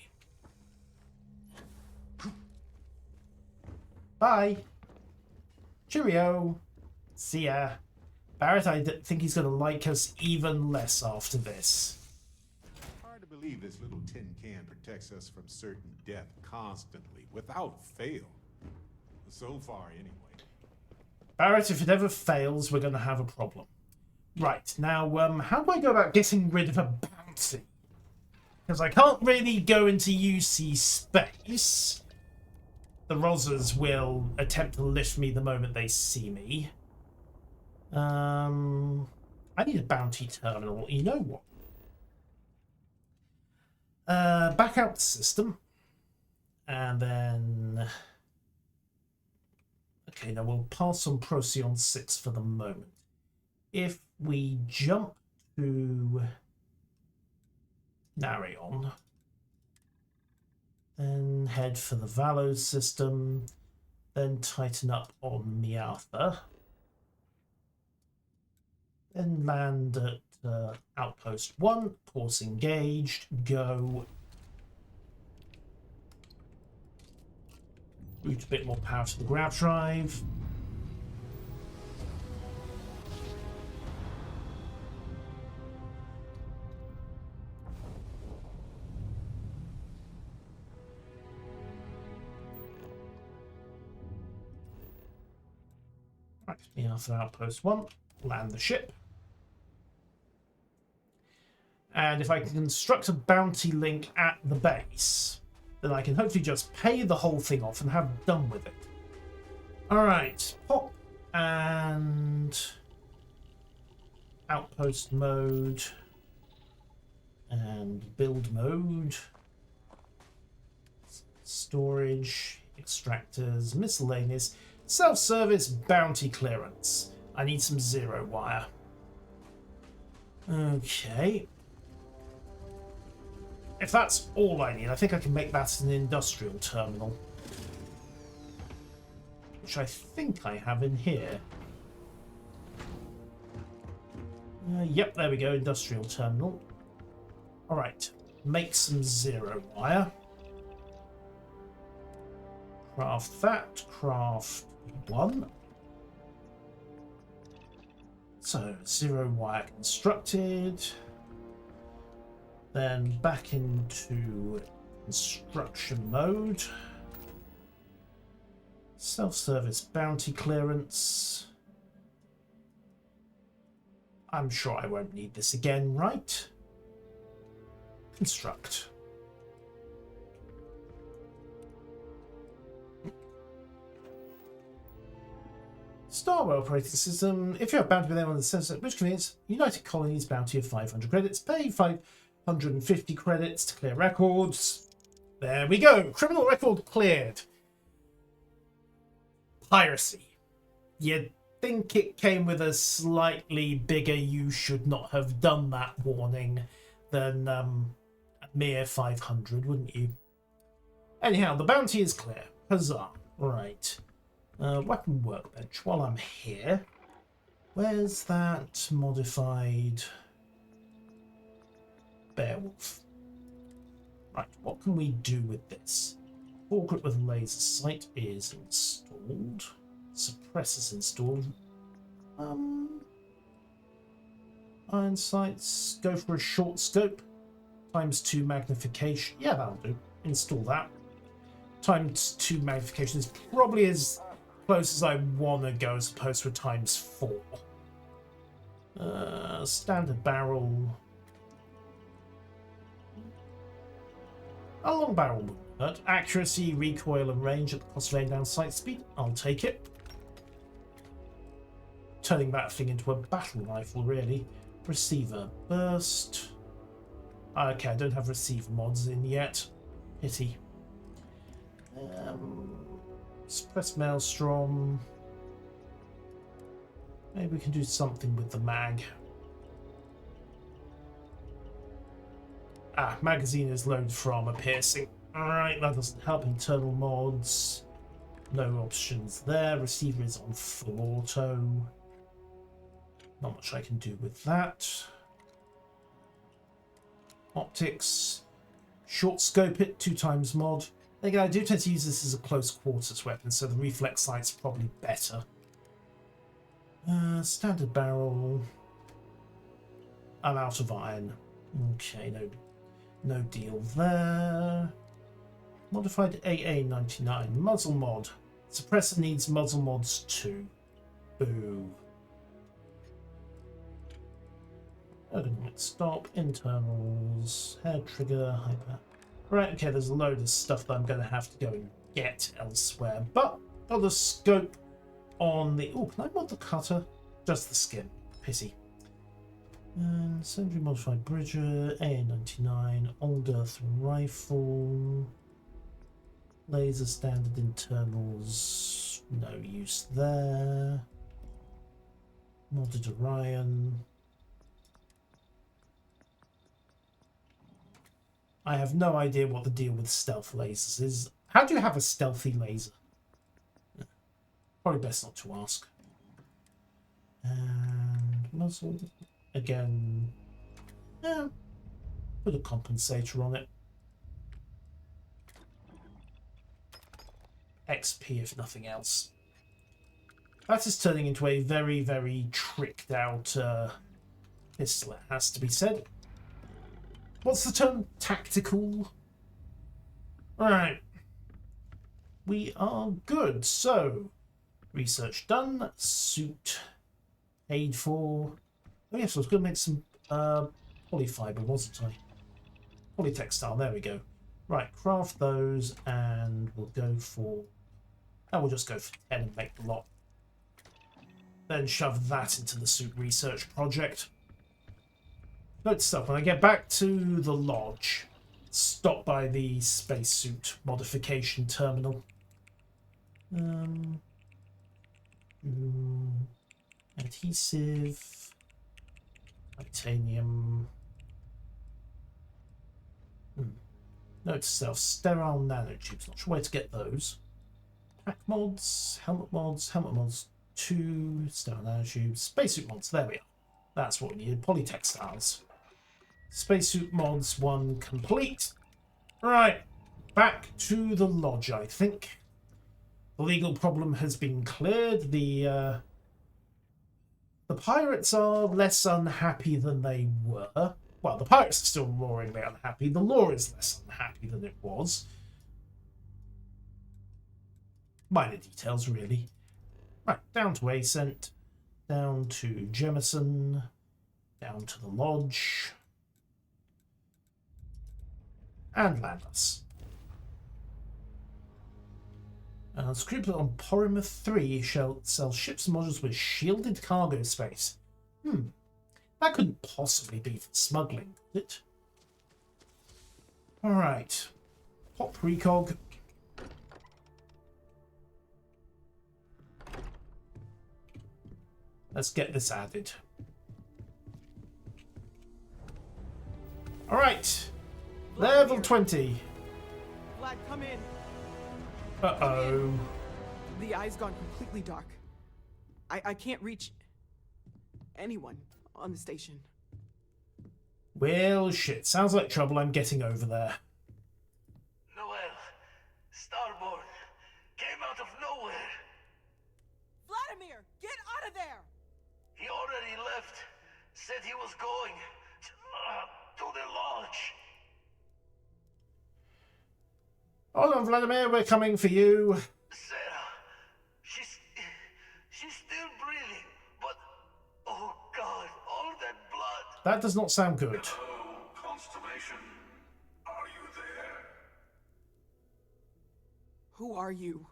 Speaker 1: Bye. Cheerio. See ya. Barrett, I think he's going to like us even less after this.
Speaker 17: Hard to believe this little tin can protects us from certain death constantly, without fail. So far, anyway.
Speaker 1: Barrett, if it ever fails, we're going to have a problem. Right, now, how do I go about getting rid of a bounty? Because I can't really go into UC space. The Rozzers will attempt to lift me the moment they see me. I need a bounty terminal. You know what? Back out the system. And then... Okay, now we'll pass on Procyon 6 for the moment. If we jump to Narion, then head for the Valos system, then tighten up on Miatha, then land at Outpost 1, course engaged, go. Route a bit more power to the grav drive. Right, me after Outpost 1, land the ship. And if I can construct a bounty link at the base, then I can hopefully just pay the whole thing off and have done with it. Alright, pop and outpost mode and build mode. Storage, extractors, miscellaneous, self-service, bounty clearance. I need some zero wire. Okay. If that's all I need, I think I can make that an industrial terminal. Which I think I have in here. Yep, there we go, industrial terminal. Alright, make some zero wire. Craft that, craft one. So, zero wire constructed. Then back into construction mode. Self-service bounty clearance. I'm sure I won't need this again, right? Construct. Starwell operating system. If you have bounty with anyone on the sensor, which convenience, United Colonies bounty of 500 credits. Pay 550 credits to clear records. There we go. Criminal record cleared. Piracy. You'd think it came with a slightly bigger "you should not have done that" warning than a mere 500, wouldn't you? Anyhow, the bounty is clear. Huzzah. Right. Weapon workbench. While I'm here, where's that modified Beowulf? Right, what can we do with this? Foregrip with laser sight is installed. Suppressors installed. Iron sights. Go for a short scope. ×2 magnification. Yeah, that'll do. Install that. ×2 magnification is probably as close as I want to go as opposed to a ×4. Standard barrel. A long barrel wouldn't hurt. Accuracy, recoil, and range at the cost of laying down sight speed. I'll take it. Turning that thing into a battle rifle, really. Receiver burst. Okay, I don't have receiver mods in yet. Pity. Suppress Maelstrom. Maybe we can do something with the mag. Magazine is loaded for armor piercing. Alright, that doesn't help. Internal mods. No options there. Receiver is on full auto. Not much I can do with that. Optics. Short scope it, 2x mod. Again, I do tend to use this as a close quarters weapon, so the reflex sight's probably better. Standard barrel. I'm out of iron. Okay, no deal there. Modified AA99. Muzzle mod. Suppressor needs muzzle mods too. Boo. Ergonomic stop. Internals. Hair trigger. Hyper. Right, okay, there's a load of stuff that I'm going to have to go and get elsewhere. But got the scope on the... Oh, can I mod the cutter? Just the skin. Pity. And Sentry Modified Bridger, AA99, Old Earth Rifle, Laser Standard Internals, no use there. Modded Orion. I have no idea what the deal with stealth lasers is. How do you have a stealthy laser? Probably best not to ask. And muzzle. Again, yeah, put a compensator on it. XP if nothing else. That is turning into a very, very tricked out pistol, it has to be said. What's the term? Tactical? Alright. We are good. So, research done. Suit paid for. Oh yes, I was going to make some polyfiber, wasn't I? Polytextile, there we go. Right, craft those and we'll go for And we'll just go for 10 and make the lot. Then shove that into the suit research project. Note to self, when I get back to the lodge, stop by the spacesuit modification terminal. Adhesive, titanium. Note to self, sterile nanotubes. Not sure where to get those. Pack mods, helmet mods 2, sterile nanotubes, spacesuit mods. There we are. That's what we needed. Polytextiles. Spacesuit mods 1 complete. Right, back to the lodge, I think. The legal problem has been cleared. The pirates are less unhappy than they were. Well, the pirates are still roaringly unhappy. The law is less unhappy than it was. Minor details, really. Right, down to Ascent, down to Jemison, down to the lodge, and land us. Scruple on Porimer 3 shall sell ships and modules with shielded cargo space. That couldn't possibly be for smuggling, could it? Alright. Pop precog. Let's get this added. Alright. Level 20.
Speaker 4: Vlad, come in.
Speaker 1: Uh-oh.
Speaker 4: The eye's gone completely dark. I can't reach anyone on the station.
Speaker 1: Well, shit. Sounds like trouble. I'm getting over there.
Speaker 18: Noel, Starborn, came out of nowhere.
Speaker 4: Vladimir, get out of there!
Speaker 18: He already left. Said he was going to the lodge.
Speaker 1: Hold on, Vladimir. We're coming for you.
Speaker 18: Sarah, she's still breathing, but oh God, all that blood.
Speaker 1: That does not sound good.
Speaker 13: Hello, Constellation. Are you there?
Speaker 4: Who are you?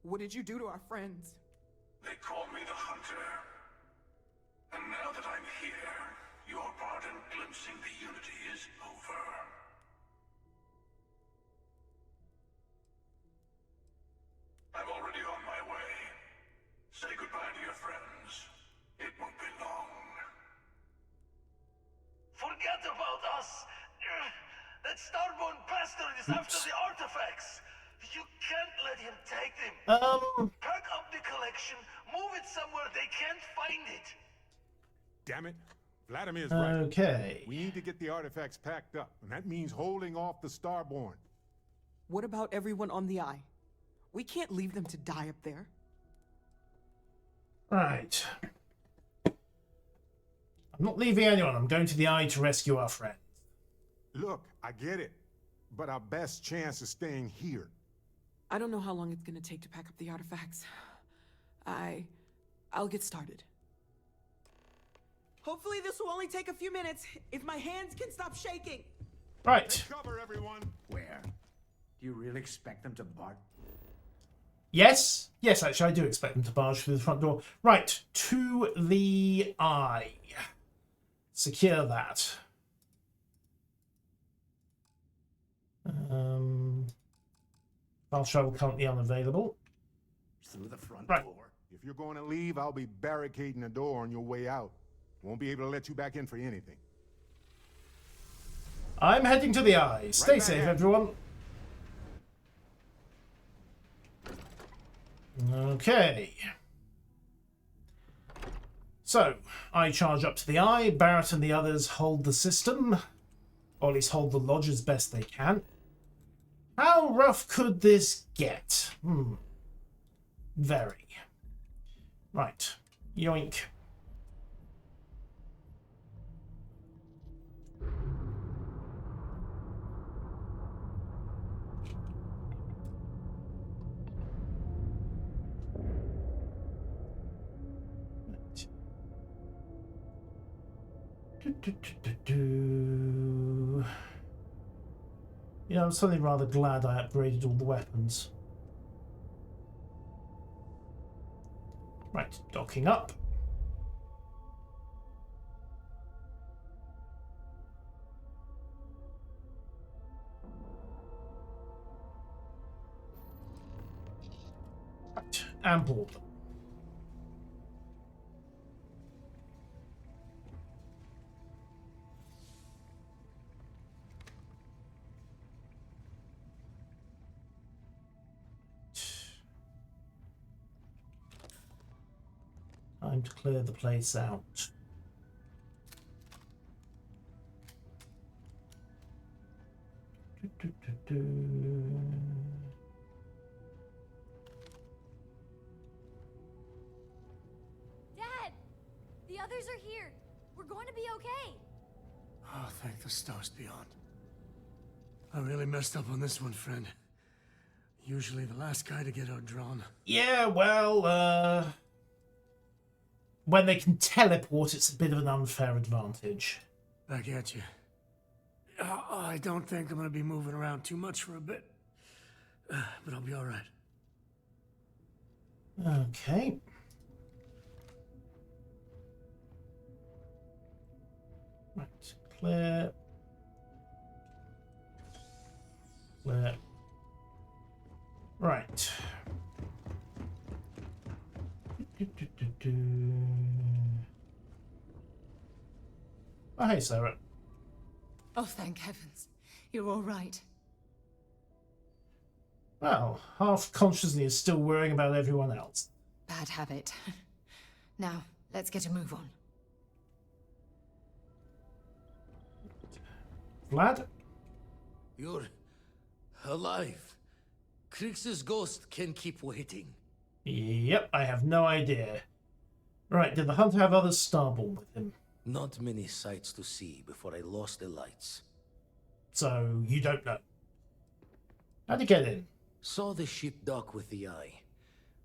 Speaker 4: What did you do to our friends?
Speaker 13: They call me the Hunter. And now that I'm here, your part in glimpsing the Unity is over. I'm already on my way. Say goodbye to your friends. It won't be long.
Speaker 18: Forget about us. That Starborn bastard is after the artifacts. You can't let him take them. Pack up the collection, move it somewhere they can't find it.
Speaker 17: Damn it. Vladimir's right.
Speaker 1: Okay.
Speaker 17: We need to get the artifacts packed up, and that means holding off the Starborn.
Speaker 4: What about everyone on the Eye? We can't leave them to die up there.
Speaker 1: Right. I'm not leaving anyone. I'm going to the Eye to rescue our friends.
Speaker 17: Look, I get it, but our best chance is staying here.
Speaker 4: I don't know how long it's gonna take to pack up the artifacts. I'll get started. Hopefully this will only take a few minutes, if my hands can stop shaking.
Speaker 1: Right.
Speaker 17: Take cover, everyone.
Speaker 19: Where? Do you really expect them to bark?
Speaker 1: Yes. Yes, actually, I do expect them to barge through the front door. Right. To the Eye. Secure that. Fast travel currently unavailable.
Speaker 19: Through the front
Speaker 1: door?
Speaker 17: If you're going to leave, I'll be barricading the door on your way out. Won't be able to let you back in for anything.
Speaker 1: I'm heading to the Eye. Stay
Speaker 17: back
Speaker 1: safe,
Speaker 17: at
Speaker 1: everyone. Okay. So, I charge up to the Eye. Barrett and the others hold the system. Or at least hold the lodge as best they can. How rough could this get? Very. Right. Yoink. Yeah, I'm suddenly rather glad I upgraded all the weapons. Right, docking up. Right, and board them. Time to clear the place out.
Speaker 9: Dad! The others are here. We're going to be okay.
Speaker 20: Oh, thank the stars beyond. I really messed up on this one, friend. Usually the last guy to get outdrawn.
Speaker 1: Yeah, well, when they can teleport, it's a bit of an unfair advantage.
Speaker 20: Back at you. I don't think I'm gonna be moving around too much for a bit. But I'll be alright.
Speaker 1: Okay. Right, clear. Clear. Right. Oh, hey, Sarah.
Speaker 7: Oh, thank heavens. You're all right.
Speaker 1: Well, half consciously is still worrying about everyone else.
Speaker 7: Bad habit. Now, let's get a move on.
Speaker 1: Vlad?
Speaker 6: You're alive. Krix's ghost can keep waiting.
Speaker 1: Yep, I have no idea. Right, did the hunter have other starborn with him?
Speaker 6: Not many sights to see before I lost the lights.
Speaker 1: So, you don't know. How'd you get in?
Speaker 6: Saw the ship dock with the eye.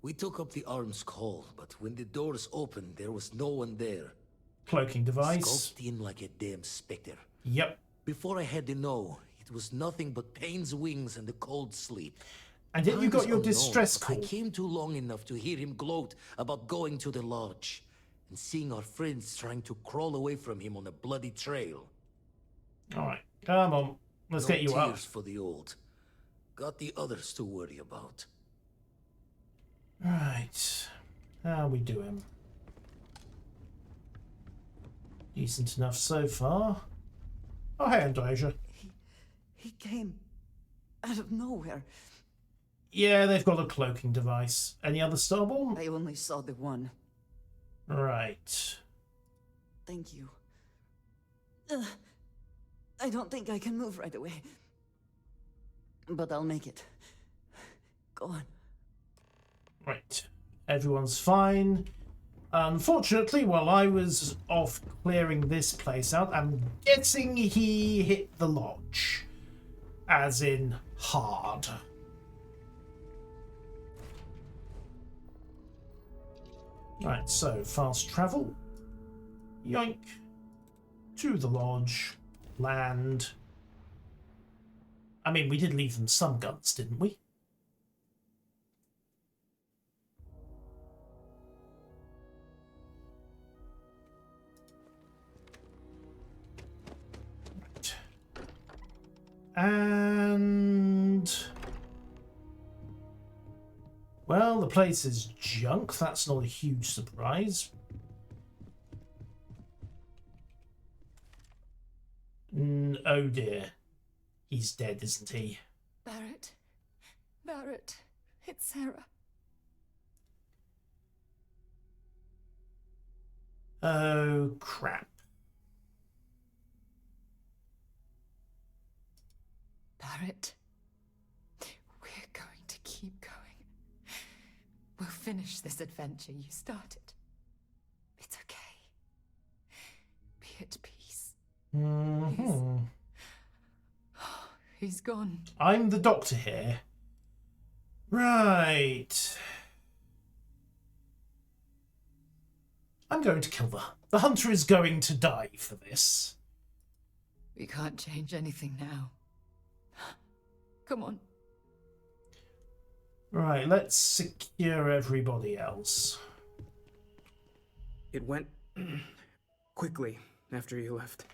Speaker 6: We took up the arm's call, but when the doors opened, there was no one there.
Speaker 1: Cloaking device.
Speaker 6: Sculpted in like a damn specter.
Speaker 1: Yep.
Speaker 6: Before I had to know, it was nothing but pain's wings and the cold sleep.
Speaker 1: And yet you got your
Speaker 6: Unknown,
Speaker 1: distress
Speaker 6: but
Speaker 1: call.
Speaker 6: I came too long enough to hear him gloat about going to the lodge and seeing our friends trying to crawl away from him on a bloody trail.
Speaker 1: Alright, come on. Let's get you up.
Speaker 6: Tears for the old. Got the others to worry about.
Speaker 1: Right. How we doing? Decent enough so far. Oh, hey, Androsia.
Speaker 21: He came out of nowhere.
Speaker 1: Yeah, they've got a cloaking device. Any other starborn?
Speaker 21: I only saw the one.
Speaker 1: Right.
Speaker 21: Thank you. I don't think I can move right away. But I'll make it. Go on.
Speaker 1: Right. Everyone's fine. Unfortunately, while I was off clearing this place out, I'm guessing he hit the lodge. As in, hard. Right, so fast travel. Yoink. To the lodge. Land. I mean, we did leave them some guns, didn't we? Right. And... well, the place is junk. That's not a huge surprise. Oh dear. He's dead, isn't he?
Speaker 7: Barrett. Barrett. It's Sarah.
Speaker 1: Oh, crap.
Speaker 7: Barrett. We're going to keep going. We'll finish this adventure you started. It's okay. Be at peace.
Speaker 1: Mm-hmm.
Speaker 7: He's gone.
Speaker 1: I'm the doctor here. Right. I'm going to kill the hunter is going to die for this.
Speaker 7: We can't change anything now. Come on.
Speaker 1: Right, let's secure everybody else.
Speaker 3: It went quickly after you left.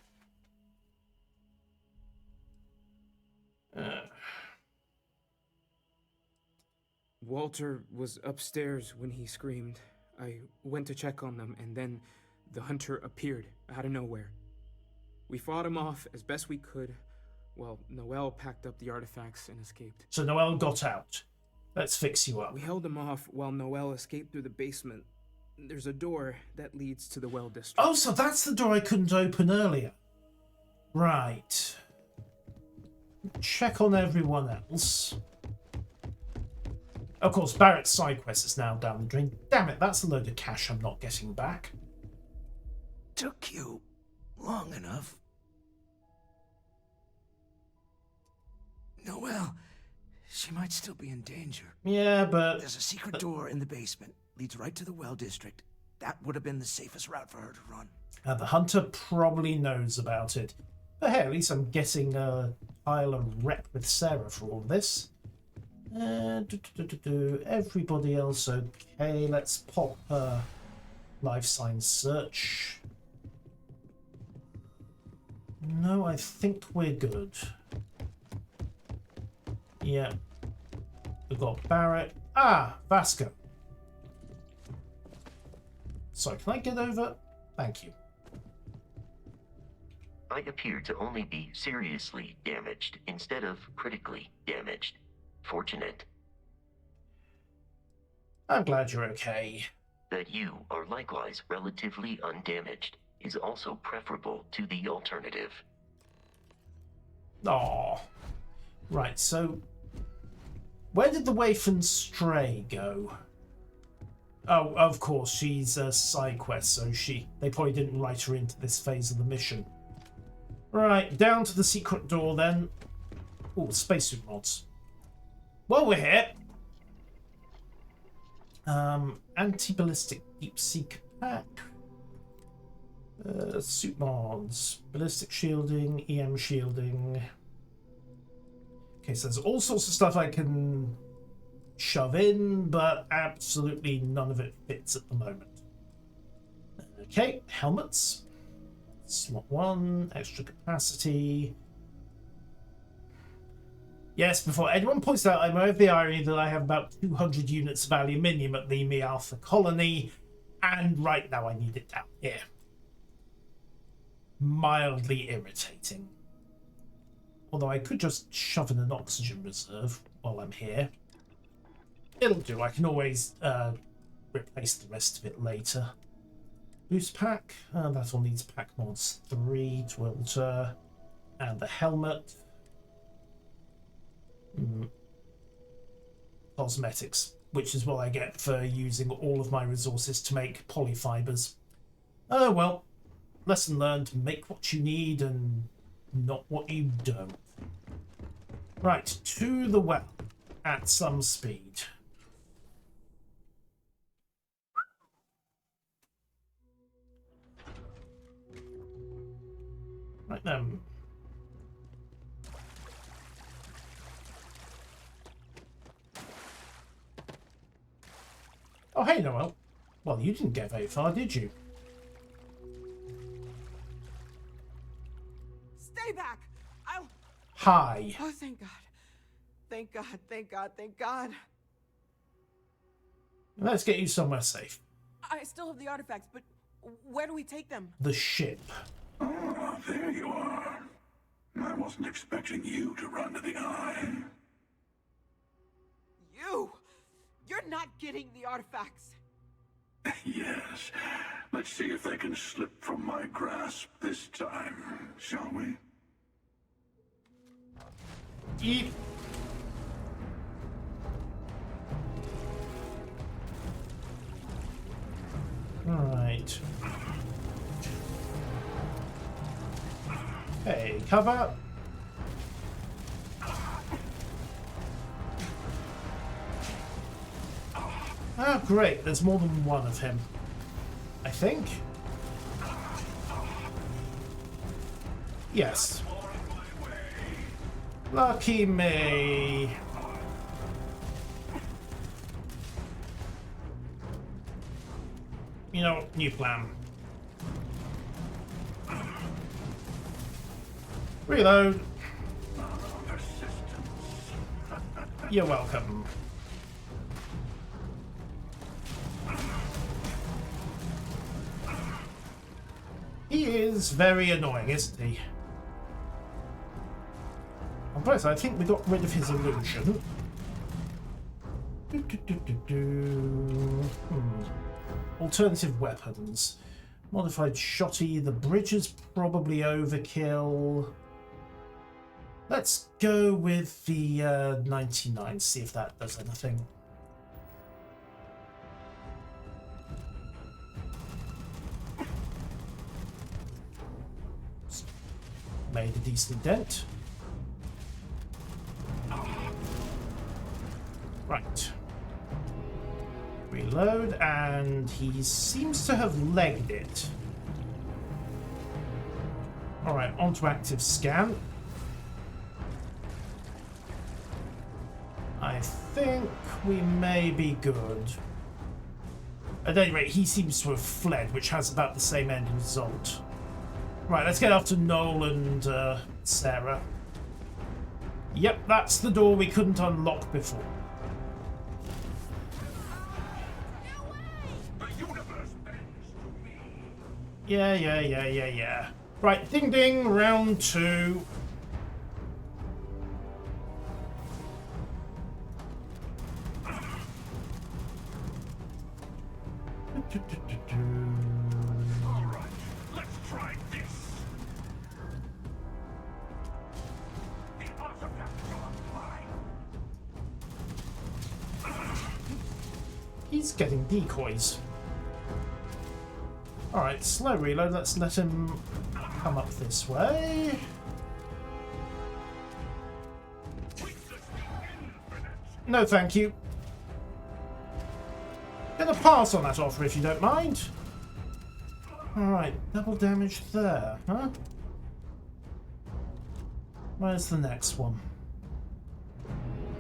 Speaker 3: Walter was upstairs when he screamed. I went to check on them, and then the hunter appeared out of nowhere. We fought him off as best we could, while Noel packed up the artifacts and escaped.
Speaker 1: So Noel got out. Let's fix you up.
Speaker 3: We held him off while Noel escaped through the basement. There's a door that leads to the well district.
Speaker 1: Oh, so that's the door I couldn't open earlier. Right. Check on everyone else. Of course, Barrett's side quest is now down the drain. Damn it, that's a load of cash I'm not getting back.
Speaker 6: Took you long enough. Noelle, she might still be in danger.
Speaker 1: Yeah, but...
Speaker 6: There's a secret door in the basement. Leads right to the well district. That would have been the safest route for her to run.
Speaker 1: The hunter probably knows about it. But hey, at least I'm getting a pile of rep with Sarah for all this. Everybody else okay. Let's pop life signs search. No, I think we're good. Yeah. We've got Barrett. Ah, Vasco. Sorry, can I get over? Thank you.
Speaker 22: I appear to only be seriously damaged instead of critically damaged. Fortunate.
Speaker 1: I'm glad you're okay.
Speaker 22: That you are likewise relatively undamaged is also preferable to the alternative.
Speaker 1: Aww. Right, so... where did the waif and Stray go? Oh, of course, she's a side quest, so they probably didn't write her into this phase of the mission. Right, down to the secret door then. Oh, spacesuit mods. While we're here, anti-ballistic deep sea pack, suit mods, ballistic shielding, EM shielding. Okay, so there's all sorts of stuff I can shove in, but absolutely none of it fits at the moment. Okay, helmets, slot 1, extra capacity. Yes, before anyone points out, I'm aware of the irony that I have about 200 units of aluminium at the Miartha colony, and right now I need it down here. Mildly irritating. Although I could just shove in an oxygen reserve while I'm here. It'll do, I can always replace the rest of it later. Boost pack, that all needs pack mods 3 to alter, and the helmet. Cosmetics, which is what I get for using all of my resources to make polyfibers. Oh well, lesson learned, make what you need and not what you don't. Right, to the well at some speed. Right then. Oh, hey, Noel. Well, you didn't get very far, did you?
Speaker 4: Stay back! I'll...
Speaker 1: Hi.
Speaker 4: Oh, thank God. Thank God, thank God, thank God.
Speaker 1: Let's get you somewhere safe.
Speaker 4: I still have the artifacts, but where do we take them?
Speaker 1: The ship.
Speaker 18: Ah, there you are. I wasn't expecting you to run to the eye.
Speaker 4: You! You're not getting the artifacts.
Speaker 18: Yes. Let's see if they can slip from my grasp this time, shall we?
Speaker 1: Yeet. Alright. Hey, cover. Ah, great. There's more than one of him. I think. Yes. Lucky me. You know, new plan. Reload. You're welcome. He is very annoying, isn't he? On both, I think we got rid of his illusion. Alternative weapons. Modified shotty. The bridge is probably overkill. Let's go with the 99, see if that does anything. Made a decent dent. Right. Reload, and he seems to have legged it. Alright, onto active scan. I think we may be good. At any rate, he seems to have fled, which has about the same end result. Right, let's get after Noel and Sarah. Yep, that's the door we couldn't unlock before. Yeah. Right, ding ding, round 2.
Speaker 18: Alright, let's try this. The artifacts are online.
Speaker 1: He's getting decoys. Alright, slow reload. Let's let him come up this way. No, thank you. Gonna pass on that offer if you don't mind. Alright, double damage there, huh? Where's the next one?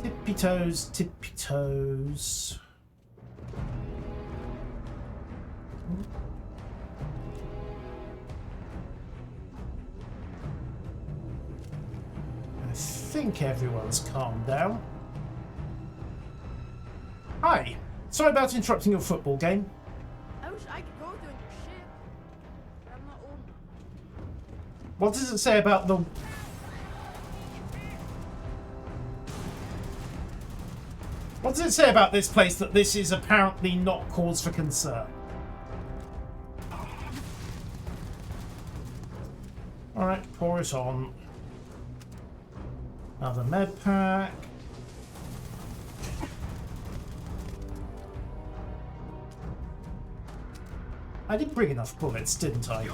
Speaker 1: Tippy toes, tippy toes. I think everyone's calmed down. Hi. Sorry about interrupting your football game.
Speaker 8: I wish I could go with you on your ship, but I'm not old enough.
Speaker 1: What does it say about the... What does it say about this place that this is apparently not cause for concern? Alright, pour it on. Another med pack. I did bring enough bullets, didn't I?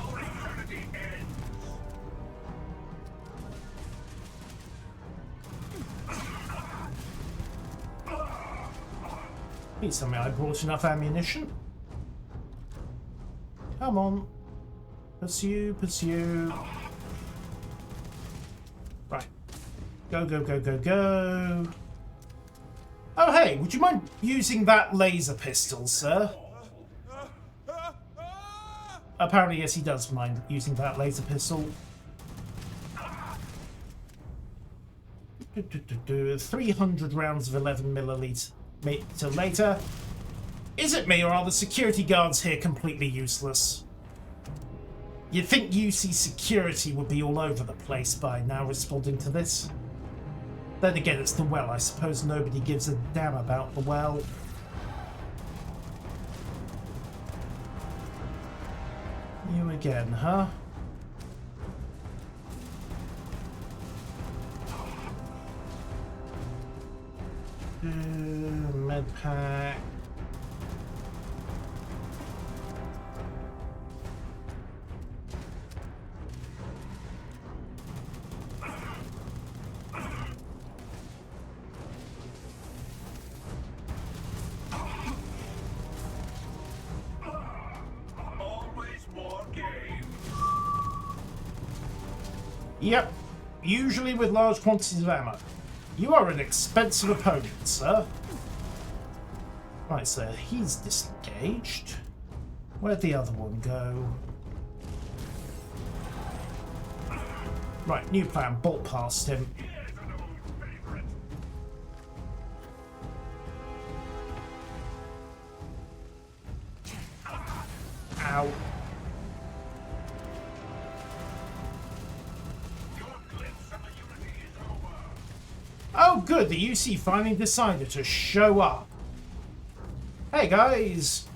Speaker 1: Please tell me I brought enough ammunition. Come on. Pursue, pursue. Right. Go, go, go, go, go. Oh, hey, would you mind using that laser pistol, sir? Apparently, yes, he does mind using that laser pistol. 300 rounds of 11mm later. Is it me, or are the security guards here completely useless? You'd think UC security would be all over the place by now responding to this. Then again, it's the well. I suppose nobody gives a damn about the well. You again, huh? Med pack. Yep, usually with large quantities of ammo. You are an expensive opponent, sir. Right, so he's disengaged. Where'd the other one go? Right, new plan. Bolt past him. Ow. Oh good, the UC finally decided to show up. Hey guys!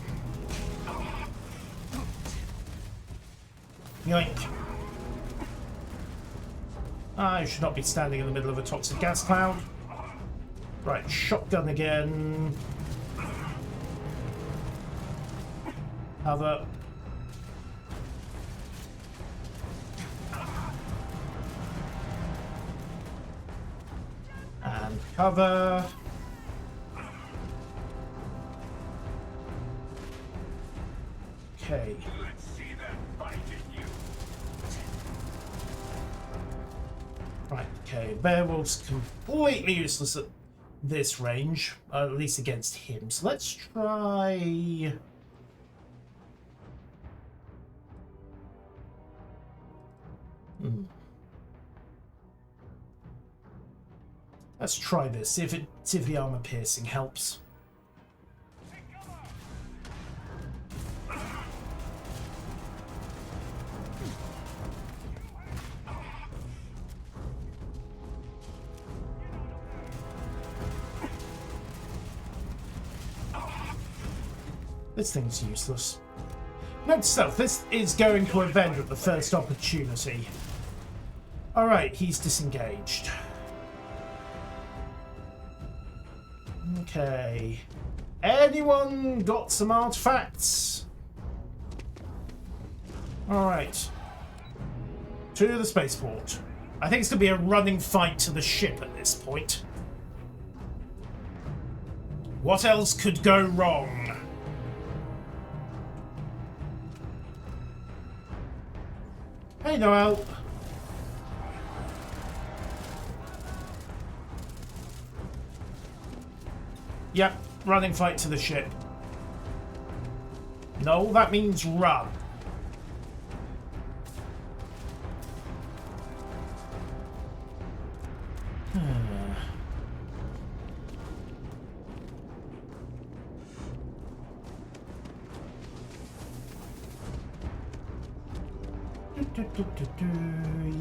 Speaker 1: Yoink. I should not be standing in the middle of a toxic gas cloud. Right, shotgun again. Cover. And cover. Okay. Right, okay. Beowulf's completely useless at this range, at least against him. So let's try... Let's try this. See if the armor piercing helps. This thing's useless. Note to self, this is going to Avenger at the first opportunity. Alright, he's disengaged. Okay. Anyone got some artifacts? Alright. To the spaceport. I think it's going to be a running fight to the ship at this point. What else could go wrong? Hey, Noel. Yep, running fight to the ship. No, that means run.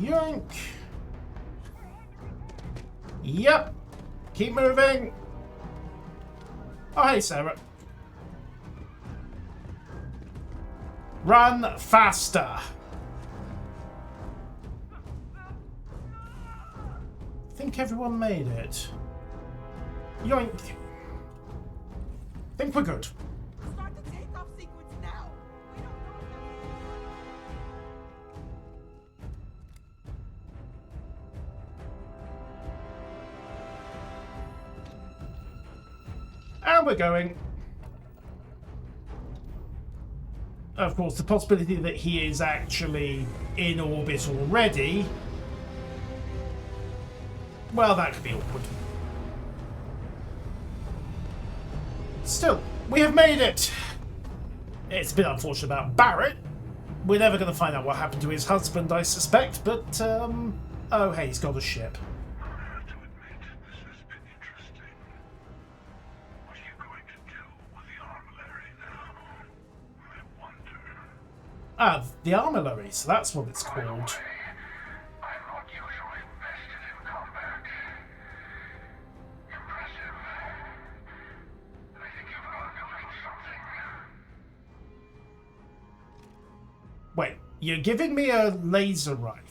Speaker 1: Yoink. Yep. Keep moving. Oh, hey, Sarah. Run faster. I think everyone made it. Yoink. I think we're good.
Speaker 4: Start the takeoff sequence now. We don't know
Speaker 1: And we're going. Of course, the possibility that he is actually in orbit already, well, that could be awkward. Still, we have made it! It's a bit unfortunate about Barrett. We're never going to find out what happened to his husband, I suspect, but, oh, hey, he's got a ship. Ah, the armillary, so that's what it's called. Wait, you're giving me a laser rifle?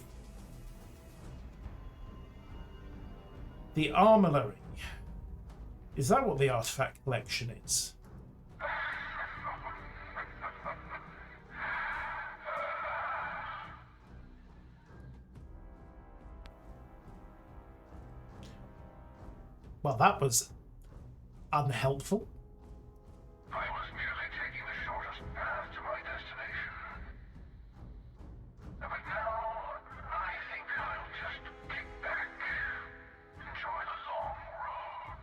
Speaker 1: The armillary. Is that what the artifact collection is? Well, that was unhelpful.
Speaker 2: I was merely taking the shortest path to my destination. But now, I think I'll just kick back, enjoy the long road.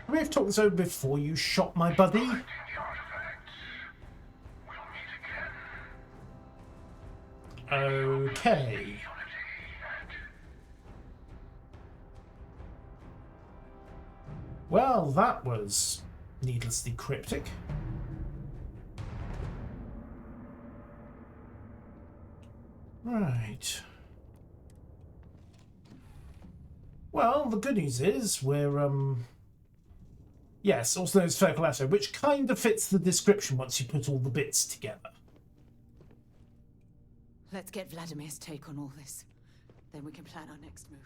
Speaker 1: We have talked this over before you shot my buddy. Okay. Well, that was needlessly cryptic. Right. Well, the good news is we're, yes, also known as Focal Lasso, which kind of fits the description once you put all the bits together.
Speaker 7: Let's get Vladimir's take on all this. Then we can plan our next move.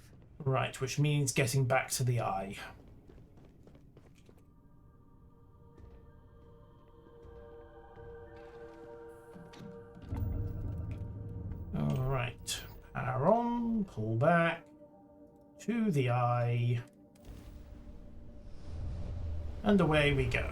Speaker 1: Right, which means getting back to the eye. Alright. Power on, pull back. To the eye. And away we go.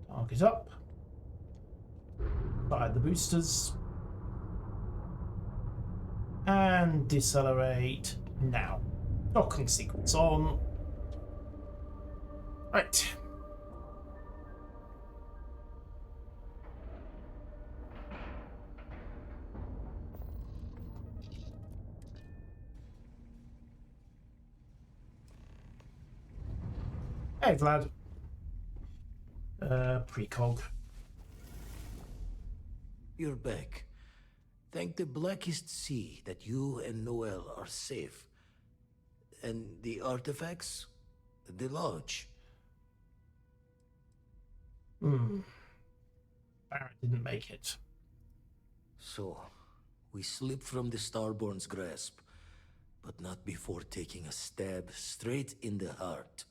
Speaker 1: Target up. Fire the boosters. And decelerate now. Docking sequence on. Right. Hey, Vlad. Precog.
Speaker 6: You're back. Thank the Blackest Sea that you and Noel are safe. And the artifacts? The lodge.
Speaker 1: Barrett didn't make it.
Speaker 6: So, we slip from the Starborn's grasp, but not before taking a stab straight in the heart.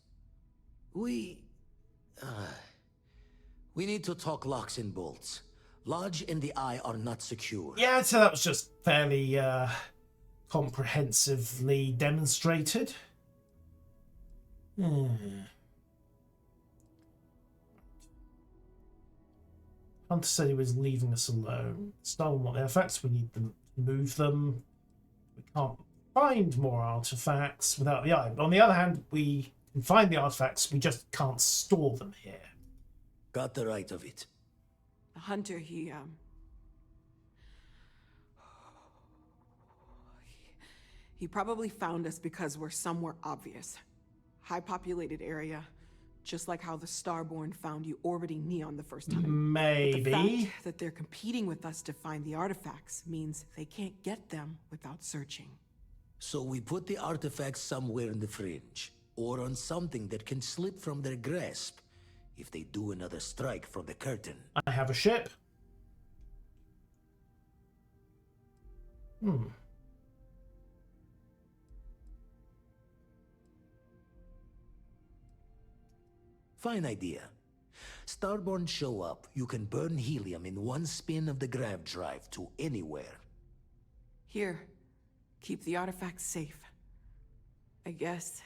Speaker 6: We need to talk locks and bolts. Lodge and the Eye are not secure.
Speaker 1: Yeah, so that was just fairly comprehensively demonstrated. Hunter said he was leaving us alone. Stolen what the artifacts, we need them to move them. We can't find more artifacts without the Eye. But on the other hand, we can find the artifacts, we just can't store them here.
Speaker 6: Got the right of it.
Speaker 4: The Hunter, he probably found us because we're somewhere obvious. High populated area, just like how the Starborn found you orbiting Neon the first time.
Speaker 1: Maybe.
Speaker 4: But the fact that they're competing with us to find the artifacts means they can't get them without searching.
Speaker 6: So we put the artifacts somewhere in the fringe, or on something that can slip from their grasp if they do another strike from the curtain.
Speaker 1: I have a ship.
Speaker 6: Fine idea. Starborn show up, you can burn helium in one spin of the grav drive to anywhere.
Speaker 4: Here, keep the artifacts safe. I guess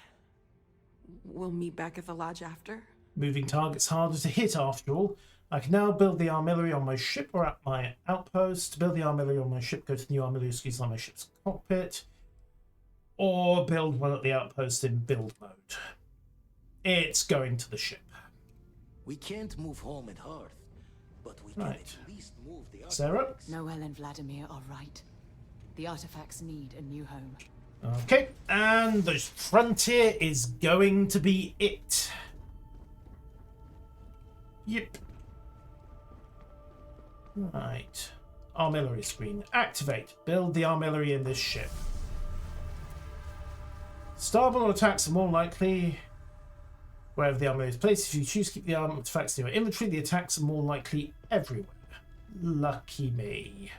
Speaker 4: we'll meet back at the lodge after?
Speaker 1: Moving targets harder to hit after all. I can now build the artillery on my ship or at my outpost. To build the artillery on my ship, go to the new artillery skis on my ship's cockpit. Or build one at the outpost in build mode. It's going to the ship.
Speaker 6: We can't move home at Hearth, but we can at least move the
Speaker 1: Sarah?
Speaker 6: artifacts.
Speaker 7: Noel and Vladimir are right. The artifacts need a new home.
Speaker 1: Okay, and the frontier is going to be it. Yep. Right. Artillery screen. Activate. Build the artillery in this ship. Starborn attacks are more likely wherever the armor is placed. If you choose to keep the artifacts in your inventory, the attacks are more likely everywhere. Lucky me.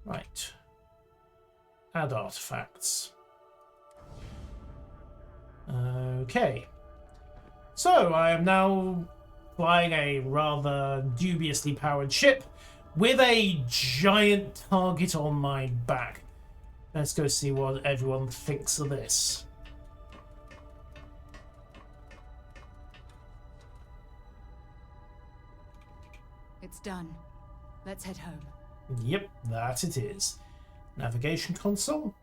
Speaker 1: Right. Add artifacts. Okay. So I am now flying a rather dubiously powered ship with a giant target on my back. Let's go see what everyone thinks of this.
Speaker 7: It's done. Let's head home.
Speaker 1: Yep, that it is. Navigation console.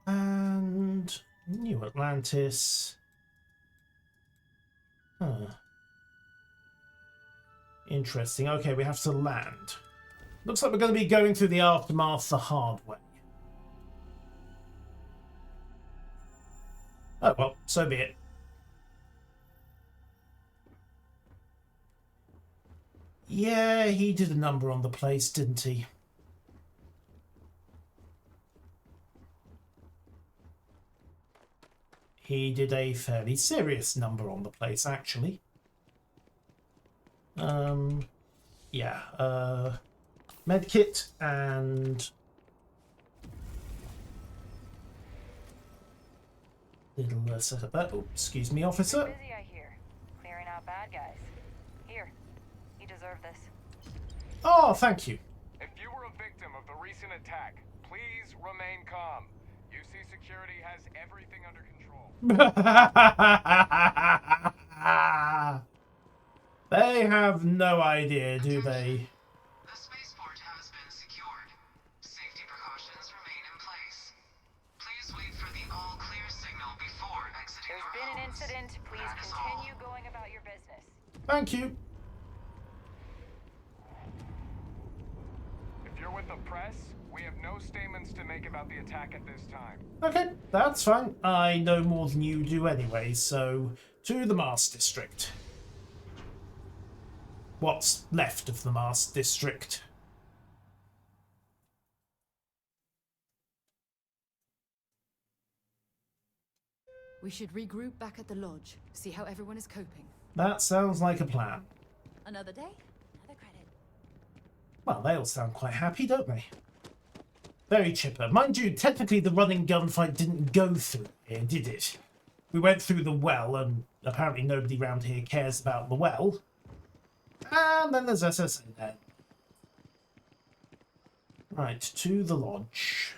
Speaker 1: And New Atlantis. Huh. Interesting. Okay, we have to land. Looks like we're going to be going through the aftermath the hard way. Oh well, so be it. Yeah, he did a number on the place, didn't he? He did a fairly serious number on the place, actually. Yeah, medkit and little setup there. Oh, excuse me, officer.
Speaker 12: Busy, I hear. Clearing out bad guys. Here, you deserve this.
Speaker 1: Oh, thank you.
Speaker 10: If you were a victim of the recent attack, please remain calm. UC Security has everything under control.
Speaker 1: They have no idea, do they?
Speaker 11: The spaceport has been secured. Safety precautions remain in place. Please wait for the all-clear signal before exiting
Speaker 12: There's been an incident. Please continue going about your business.
Speaker 1: Thank you.
Speaker 10: If you're with the press, we have no statements to make about the attack at this time.
Speaker 1: Okay, that's fine. I know more than you do anyway, so to the Mars District. What's left of the Mars District.
Speaker 7: We should regroup back at the lodge, see how everyone is coping.
Speaker 1: That sounds like a plan.
Speaker 9: Another day, another credit.
Speaker 1: Well, they all sound quite happy, don't they? Very chipper. Mind you, technically the running gunfight didn't go through here, did it? We went through the well, and apparently nobody around here cares about the well. And then there's SSA there. Right, to the lodge.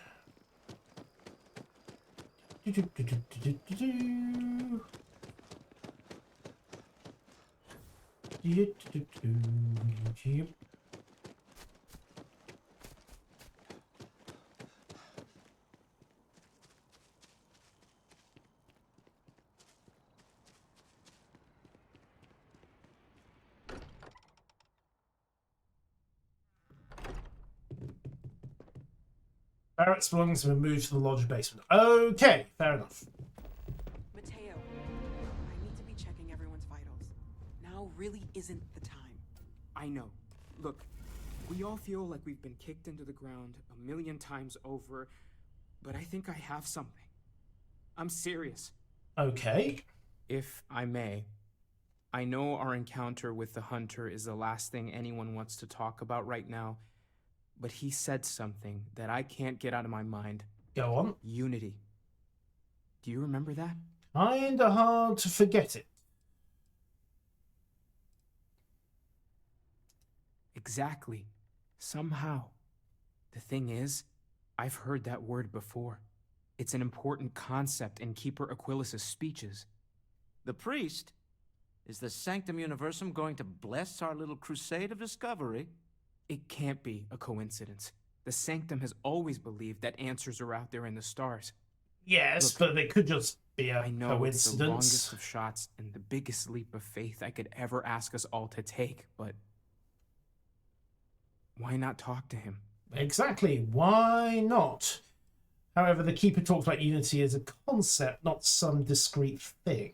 Speaker 1: Barrett's belongings have been moved to the lodge basement. Okay, fair enough.
Speaker 4: Mateo, I need to be checking everyone's vitals. Now really isn't the time.
Speaker 3: I know. Look, we all feel like we've been kicked into the ground 1,000,000 times over, but I think I have something. I'm serious.
Speaker 1: Okay.
Speaker 3: If I may, I know our encounter with the Hunter is the last thing anyone wants to talk about right now, but he said something that I can't get out of my mind.
Speaker 1: Go on.
Speaker 3: Unity. Do you remember that?
Speaker 1: Kinda hard to forget it.
Speaker 3: Exactly. Somehow. The thing is, I've heard that word before. It's an important concept in Keeper Aquilas's speeches.
Speaker 23: The priest? Is the Sanctum Universum going to bless our little crusade of discovery?
Speaker 3: It can't be a coincidence. The Sanctum has always believed that answers are out there in the stars.
Speaker 1: Yes,
Speaker 3: Look,
Speaker 1: but it could just be a
Speaker 3: I know
Speaker 1: coincidence.
Speaker 3: it's the longest of shots and the biggest leap of faith I could ever ask us all to take, but why not talk to him?
Speaker 1: Exactly. Why not? However, the Keeper talks about unity as a concept, not some discrete thing.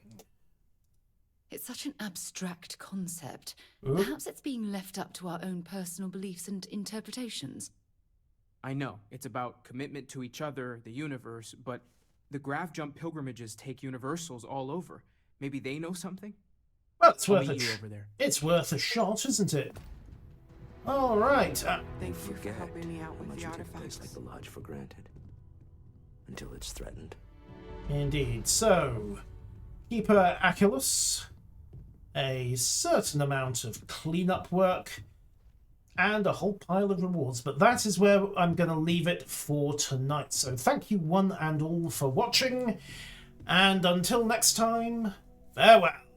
Speaker 7: It's such an abstract concept.
Speaker 1: Ooh.
Speaker 7: Perhaps it's being left up to our own personal beliefs and interpretations.
Speaker 3: I know, it's about commitment to each other, the universe, but the Grav Jump pilgrimages take universals all over. Maybe they know something?
Speaker 1: Well, it's
Speaker 3: I'll
Speaker 1: worth
Speaker 3: meet
Speaker 1: a
Speaker 3: you over there.
Speaker 1: It's worth a shot, isn't it? All right.
Speaker 4: Thank you for helping me out with the artifacts.
Speaker 24: Take the lodge for granted until it's threatened.
Speaker 1: Indeed. So, Keeper Aculus, a certain amount of cleanup work, and a whole pile of rewards. But that is where I'm going to leave it for tonight. So thank you one and all for watching, and until next time, farewell.